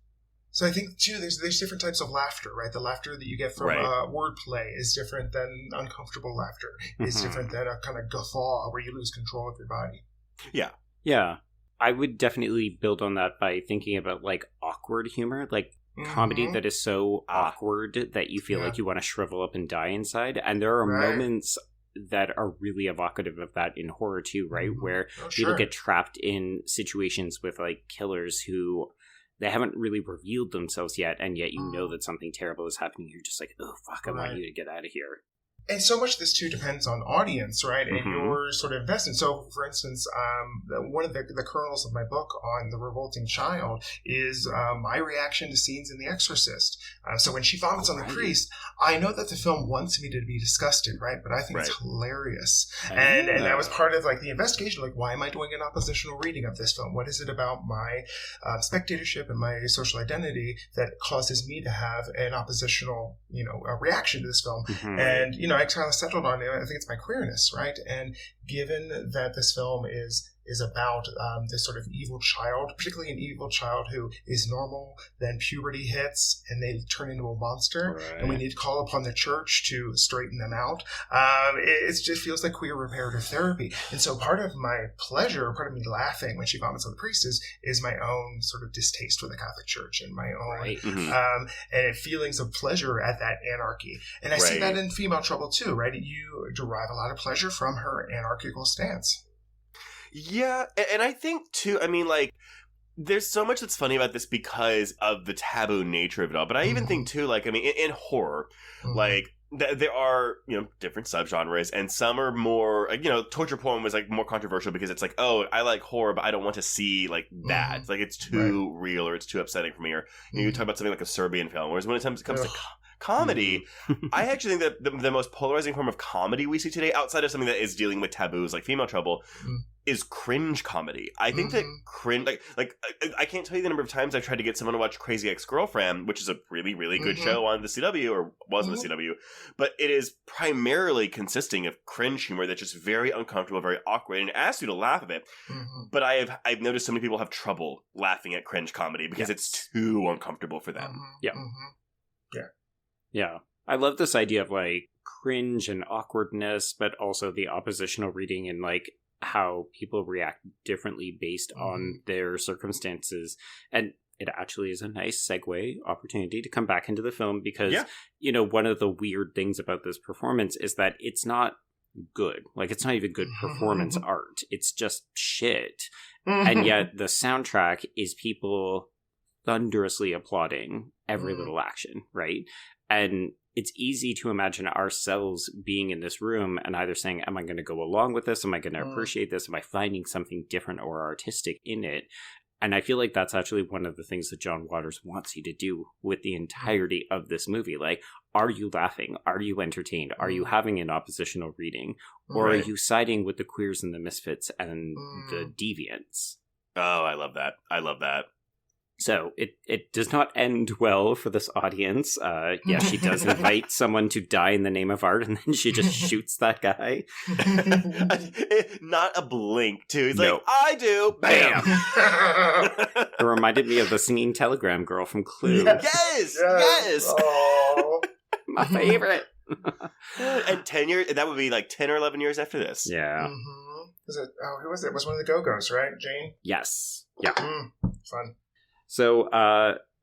So I think, too, there's different types of laughter, right? The laughter that you get from wordplay is different than uncomfortable laughter. It's different than a kind of guffaw where you lose control of your body. Yeah. Yeah. I would definitely build on that by thinking about, like, awkward humor, like comedy that is so awkward that you feel like you want to shrivel up and die inside. And there are moments that are really evocative of that in horror, too, right? Where people get trapped in situations with, like, killers who... they haven't really revealed themselves yet, and yet you know that something terrible is happening. You're just like, oh, fuck, I want you to get out of here. And so much of this, too, depends on audience, right? And your sort of investment. So, for instance, one of the kernels of my book on The Revolting Child is my reaction to scenes in The Exorcist. So when she vomits on the priest, I know that the film wants me to be disgusted, right? But I think it's hilarious. And that was part of, like, the investigation. Like, why am I doing an oppositional reading of this film? What is it about my spectatorship and my social identity that causes me to have an oppositional, reaction to this film? And, I kind of settled on it. I think it's my queerness, right? And given that this film is about this sort of evil child, particularly an evil child who is normal, then puberty hits and they turn into a monster, and we need to call upon the church to straighten them out. It just feels like queer reparative therapy. And so part of my pleasure, part of me laughing when she vomits on the priest is my own sort of distaste for the Catholic Church and my own and feelings of pleasure at that anarchy. And I see that in Female Trouble too, right? You derive a lot of pleasure from her anarchical stance. Yeah, and I think, too, I mean, like, there's so much that's funny about this because of the taboo nature of it all. But I even think, too, like, I mean, in horror, like, there are, different subgenres, and some are more, torture porn was, like, more controversial because it's like, oh, I like horror, but I don't want to see, like, that. It's like, it's too real or it's too upsetting for me. Or, you talk about something like a Serbian film, whereas when it comes to comedy, I actually think that the most polarizing form of comedy we see today, outside of something that is dealing with taboos like Female Trouble, is cringe comedy. I think that cringe, like I can't tell you the number of times I've tried to get someone to watch Crazy Ex-Girlfriend, which is a really, really good show on the CW, or was on the CW, but it is primarily consisting of cringe humor that's just very uncomfortable, very awkward, and asks you to laugh a bit. But I've noticed so many people have trouble laughing at cringe comedy because it's too uncomfortable for them. Yeah. I love this idea of, like, cringe and awkwardness, but also the oppositional reading and, like, how people react differently based on their circumstances. And it actually is a nice segue opportunity to come back into the film because, one of the weird things about this performance is that it's not good. Like, it's not even good performance art. It's just shit. And yet the soundtrack is people thunderously applauding every little action, right? And it's easy to imagine ourselves being in this room and either saying, am I going to go along with this? Am I going to appreciate this? Am I finding something different or artistic in it? And I feel like that's actually one of the things that John Waters wants you to do with the entirety of this movie. Like, are you laughing? Are you entertained? Are you having an oppositional reading? Or are you siding with the queers and the misfits and the deviants? Oh, I love that. I love that. So it does not end well for this audience. Yeah, she does invite someone to die in the name of art, and then she just shoots that guy. Not a blink, too. He's No. like, I do. Bam. It reminded me of the singing telegram girl from Clue. Yes. Oh. My favorite. And 10 years, that would be like 10 or 11 years after this. Yeah. Was it? Oh, who was it? It was one of the Go-Go's, right? Jane? Yes. Yeah. Fun. So,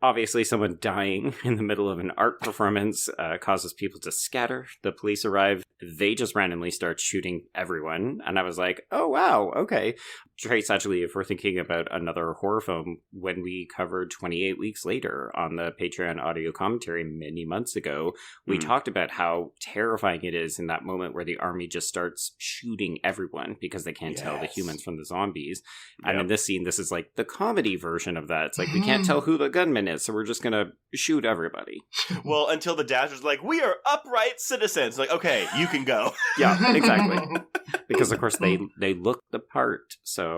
obviously someone dying in the middle of an art performance causes people to scatter. The police arrive. They just randomly start shooting everyone. And I was like, oh, wow, okay. Trace, actually, if we're thinking about another horror film, when we covered 28 Weeks Later on the Patreon audio commentary many months ago, we talked about how terrifying it is in that moment where the army just starts shooting everyone because they can't tell the humans from the zombies. And in this scene, this is like the comedy version of that. It's like, we can't tell who the gunman is, so we're just going to shoot everybody. Well, until the Dasher's like, we are upright citizens. Like, okay, you can go. Yeah, exactly. Because, of course, they look the part, so...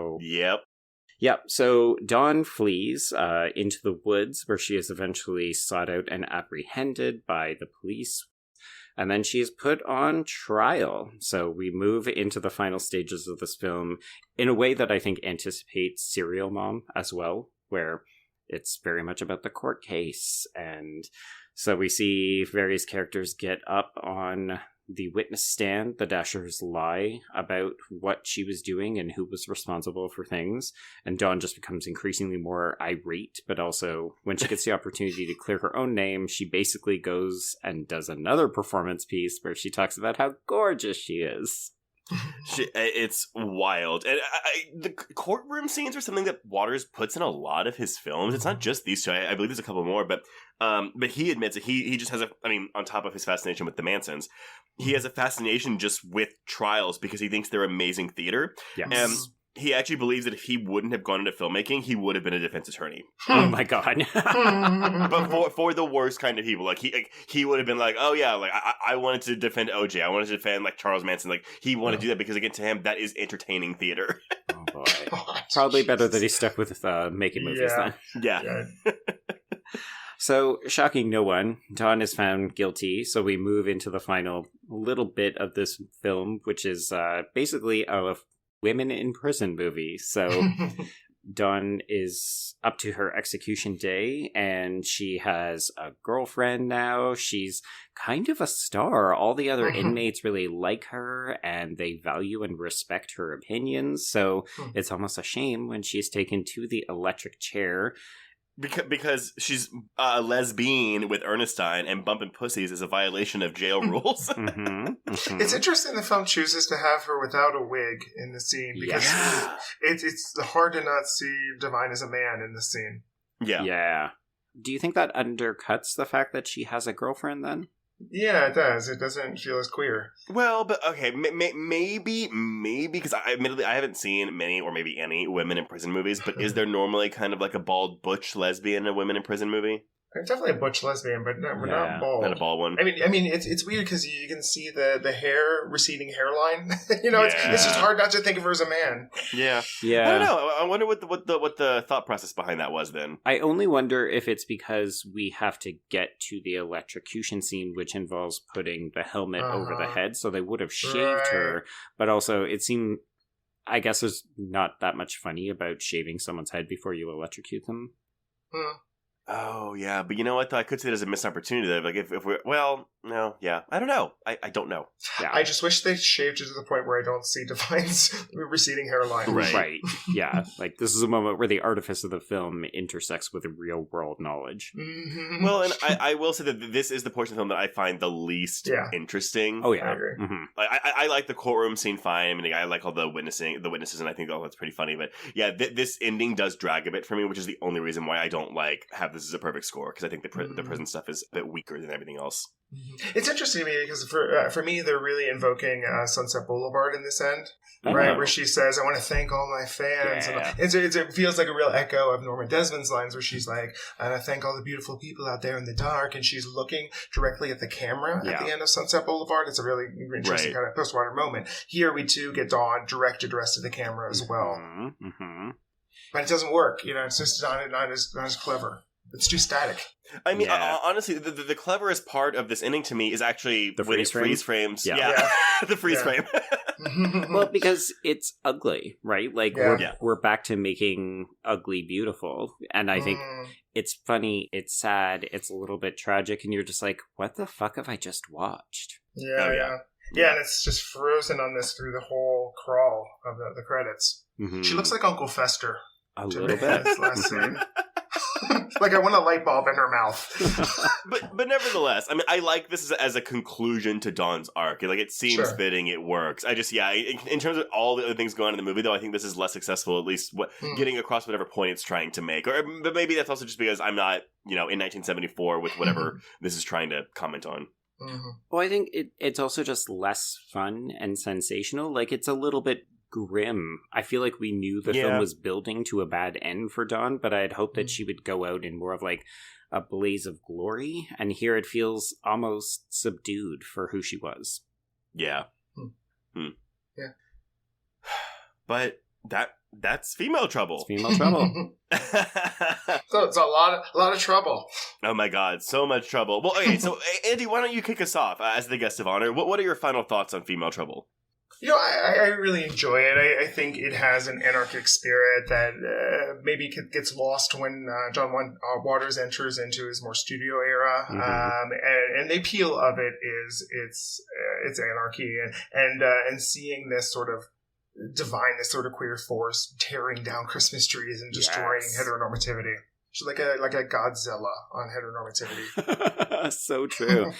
Yep, so Dawn flees into the woods, where she is eventually sought out and apprehended by the police. And then she is put on trial. So we move into the final stages of this film in a way that I think anticipates Serial Mom as well, where it's very much about the court case. And so we see various characters get up on the witness stand. The Dashers lie about what she was doing and who was responsible for things. And Dawn just becomes increasingly more irate, but also when she gets the opportunity to clear her own name, she basically goes and does another performance piece where she talks about how gorgeous she is. It's wild. And the courtroom scenes are something that Waters puts in a lot of his films. It's not just these two. I believe there's a couple more, but he admits that he just has on top of his fascination with the Mansons, he has a fascination just with trials because he thinks they're amazing theater. Yes. And he actually believes that if he wouldn't have gone into filmmaking, he would have been a defense attorney. Oh my god. But for the worst kind of people, like he would have been like, oh yeah, like I wanted to defend OJ, I wanted to defend like Charles Manson, like he wanted to do that because again to him that is entertaining theater. Oh boy. Probably better that he stuck with making movies then. Yeah. So, shocking no one, Dawn is found guilty, so we move into the final little bit of this film, which is basically a women in prison movie. So, Dawn is up to her execution day, and she has a girlfriend now. She's kind of a star. All the other inmates really like her, and they value and respect her opinions, so it's almost a shame when she's taken to the electric chair. Because she's a lesbian with Ernestine, and bumping pussies is a violation of jail rules. It's interesting the film chooses to have her without a wig in the scene because it's hard to not see Divine as a man in the scene. Yeah. Do you think that undercuts the fact that she has a girlfriend then? Yeah, it does. It doesn't feel as queer. Well, but okay, maybe, because admittedly I haven't seen many or maybe any women in prison movies, but is there normally kind of like a bald butch lesbian in a women in prison movie? Definitely a butch lesbian, but we're not bald. Not a bald one. I mean, it's weird because you can see the hair, receding hairline. It's just hard not to think of her as a man. Yeah. I don't know. I wonder what the thought process behind that was then. I only wonder if it's because we have to get to the electrocution scene, which involves putting the helmet over the head, so they would have shaved her. But also, it seemed, I guess, there's not that much funny about shaving someone's head before you electrocute them. Oh, yeah. But you know what, though? I could see it as a missed opportunity. Like, if we're... Well, no, yeah. I don't know. I don't know. Yeah. I just wish they shaved it to the point where I don't see Divine's receding hairline. Right. Yeah. Like, this is a moment where the artifice of the film intersects with real-world knowledge. Mm-hmm. Well, and I will say that this is the portion of the film that I find the least interesting. Oh, yeah. I agree. Mm-hmm. I like the courtroom scene fine. I mean, I like all the witnesses, and I think, that's pretty funny. But, yeah, this ending does drag a bit for me, which is the only reason why I don't, have this as a perfect score because I think the prison stuff is a bit weaker than everything else. It's interesting to me because for me, they're really invoking Sunset Boulevard in this end, right? Where she says, "I want to thank all my fans," and it feels like a real echo of Norma Desmond's lines, where she's like, "I thank all the beautiful people out there in the dark," and she's looking directly at the camera at the end of Sunset Boulevard. It's a really interesting kind of postmodern moment. Here we too get Dawn directed to the camera as well, but it doesn't work. It's just not as clever. It's too static. I mean, honestly, the cleverest part of this ending to me is actually the freeze frames. Yeah. The freeze frame. Well, because it's ugly, right? Like, we're back to making ugly beautiful. And I think it's funny, it's sad, it's a little bit tragic, and you're just like, what the fuck have I just watched? Yeah, and it's just frozen on this through the whole crawl of the credits. Mm-hmm. She looks like Uncle Fester. A little bit. This last scene. Like I want a light bulb in her mouth. but nevertheless, I mean, I like this as a conclusion to Dawn's arc. Like, it seems fitting, it works. I just, in terms of all the other things going on in the movie, though, I think this is less successful, at least getting across whatever point it's trying to make. But maybe that's also just because I'm not, in 1974 with whatever this is trying to comment on. Mm-hmm. Well, I think it's also just less fun and sensational. Like, it's a little bit grim. I feel like we knew the film was building to a bad end for Dawn, but I had hoped that she would go out in more of like a blaze of glory, and here it feels almost subdued for who she was. Yeah. Yeah. But that's female trouble. It's female trouble. So it's a lot of trouble. Oh my god, so much trouble. Well, okay, so Andy, why don't you kick us off as the guest of honor? What are your final thoughts on female trouble? I really enjoy it. I think it has an anarchic spirit that maybe gets lost when John Waters enters into his more studio era. And the appeal of it is it's anarchy and seeing this sort of divine, this sort of queer force tearing down Christmas trees and destroying heteronormativity. She's like a Godzilla on heteronormativity. So true.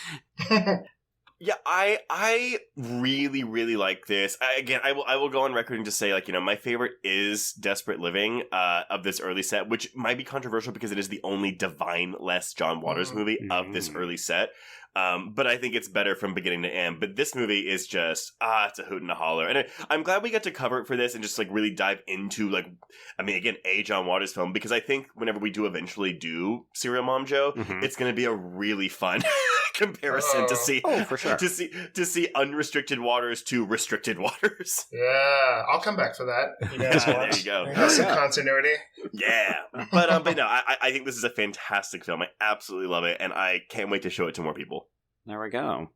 Yeah, I really, really like this. I will go on record and just say, my favorite is Desperate Living of this early set, which might be controversial because it is the only Divine-less John Waters movie of this early set. But I think it's better from beginning to end. But this movie is just, it's a hoot and a holler. And I'm glad we got to cover it for this and just, really dive into, a John Waters film. Because I think whenever we do eventually do Serial Mom Joe, it's going to be a really fun comparison to see. Oh, for sure. To see unrestricted waters to restricted waters. Yeah, I'll come back for that if you guys want. There you go. Have some continuity. Yeah. But no, I think this is a fantastic film. I absolutely love it. And I can't wait to show it to more people. There we go.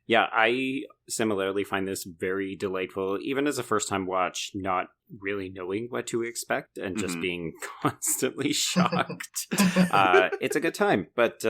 Yeah, I similarly find this very delightful, even as a first-time watch, not really knowing what to expect and just being constantly shocked. It's a good time, but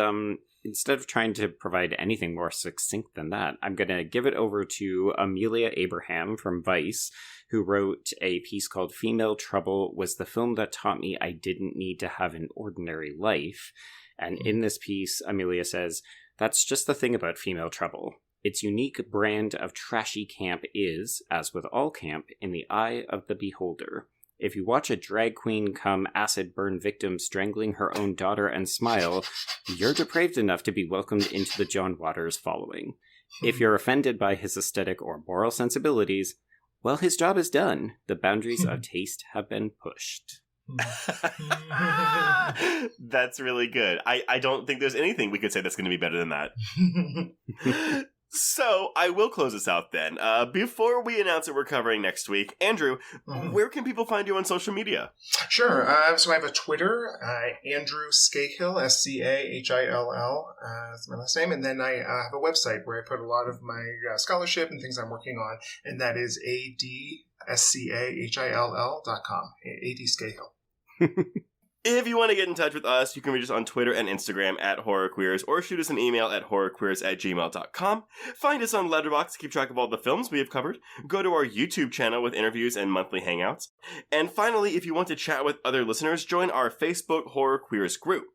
instead of trying to provide anything more succinct than that, I'm going to give it over to Amelia Abraham from Vice, who wrote a piece called Female Trouble Was the Film That Taught Me I Didn't Need to Have an Ordinary Life. And in this piece, Amelia says, "That's just the thing about Female Trouble. Its unique brand of trashy camp is, as with all camp, in the eye of the beholder. If you watch a drag queen come acid burn victim strangling her own daughter and smile, you're depraved enough to be welcomed into the John Waters following. If you're offended by his aesthetic or moral sensibilities, well, his job is done. The boundaries of taste have been pushed." That's really good. I don't think there's anything we could say that's going to be better than that. So I will close this out then. Before we announce what we're covering next week, Andrew, where can people find you on social media? Sure. So I have a Twitter, Andrew Scahill, Scahill. That's my last name. And then I have a website where I put a lot of my scholarship and things I'm working on, and that is adscahill.com. AD Scahill. If you want to get in touch with us, you can reach us on Twitter and Instagram at HorrorQueers, or shoot us an email at horrorqueers@gmail.com. Find us on Letterboxd to keep track of all the films we have covered. Go to our YouTube channel with interviews and monthly hangouts. And finally, if you want to chat with other listeners, join our Facebook Horror Queers group.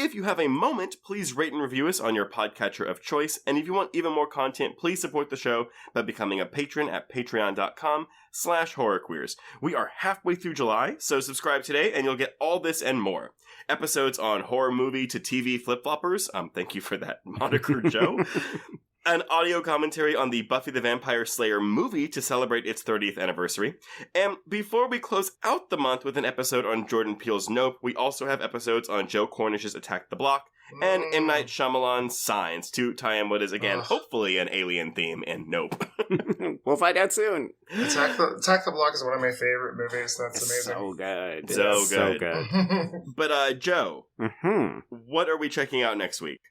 If you have a moment, please rate and review us on your podcatcher of choice. And if you want even more content, please support the show by becoming a patron at patreon.com/horrorqueers. We are halfway through July, so subscribe today and you'll get all this and more. Episodes on horror movie to TV flip-floppers. Thank you for that moniker, Joe. An audio commentary on the Buffy the Vampire Slayer movie to celebrate its 30th anniversary. And before we close out the month with an episode on Jordan Peele's Nope, we also have episodes on Joe Cornish's Attack the Block and M. Night Shyamalan's Signs to tie in what is, again, hopefully an alien theme in Nope. We'll find out soon. Attack the Block is one of my favorite movies. That's amazing. So good. So good. But, Joe, what are we checking out next week?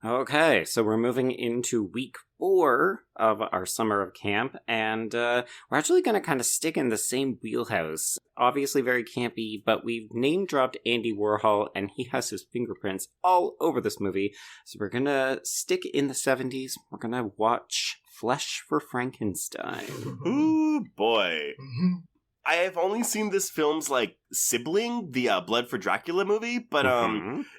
Okay, so we're moving into week 4 of our summer of camp, and we're actually going to kind of stick in the same wheelhouse. Obviously very campy, but we've name-dropped Andy Warhol, and he has his fingerprints all over this movie. So we're going to stick in the 70s. We're going to watch Flesh for Frankenstein. Ooh, boy. I have only seen this film's, sibling, the Blood for Dracula movie, but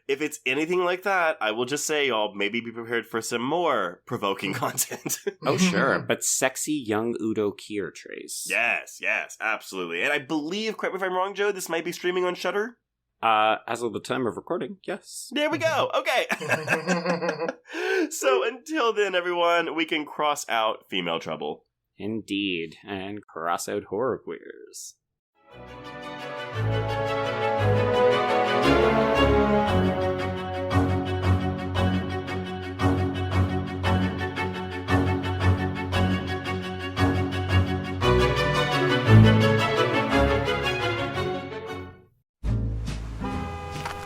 if it's anything like that, I will just say y'all maybe be prepared for some more provoking content. Oh, sure, but sexy young Udo Kier trace. Yes, absolutely. And I believe, correct me if I'm wrong, Joe, this might be streaming on Shudder? As of the time of recording, yes. There we go, okay. So until then, everyone, we can cross out female trouble. Indeed, and cross out horror queers.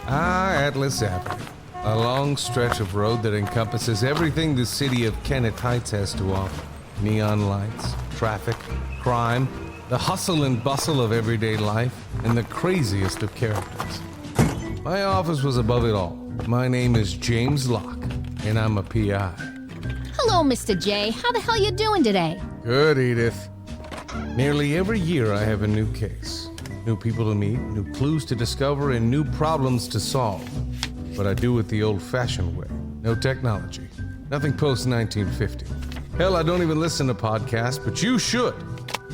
Atlas Avenue, a long stretch of road that encompasses everything the city of Kennett Heights has to offer. Neon lights, traffic, crime, the hustle and bustle of everyday life, and the craziest of characters. My office was above it all. My name is James Locke, and I'm a PI. Hello, Mr. J. How the hell you doing today? Good, Edith. Nearly every year I have a new case. New people to meet, new clues to discover, and new problems to solve. But I do it the old-fashioned way. No technology. Nothing post-1950. Hell, I don't even listen to podcasts, but you should.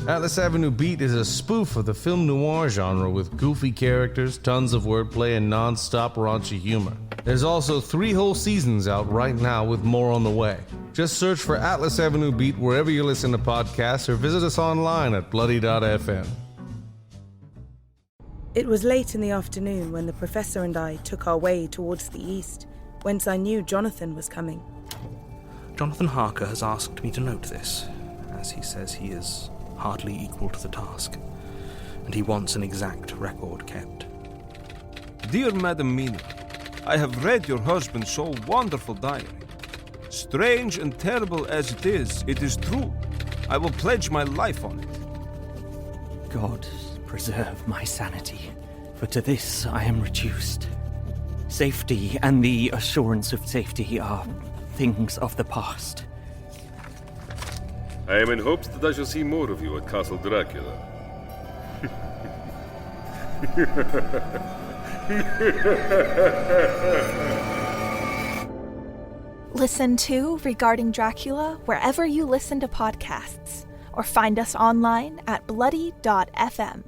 Atlas Avenue Beat is a spoof of the film noir genre with goofy characters, tons of wordplay, and non-stop raunchy humor. There's also 3 whole seasons out right now with more on the way. Just search for Atlas Avenue Beat wherever you listen to podcasts or visit us online at bloody.fm. It was late in the afternoon when the Professor and I took our way towards the east, whence I knew Jonathan was coming. Jonathan Harker has asked me to note this, as he says he is hardly equal to the task, and he wants an exact record kept. Dear Madam Mina, I have read your husband's so wonderful diary. Strange and terrible as it is true. I will pledge my life on it. God preserve my sanity, for to this I am reduced. Safety and the assurance of safety are things of the past. I am in hopes that I shall see more of you at Castle Dracula. Listen to Regarding Dracula wherever you listen to podcasts, or find us online at bloody.fm.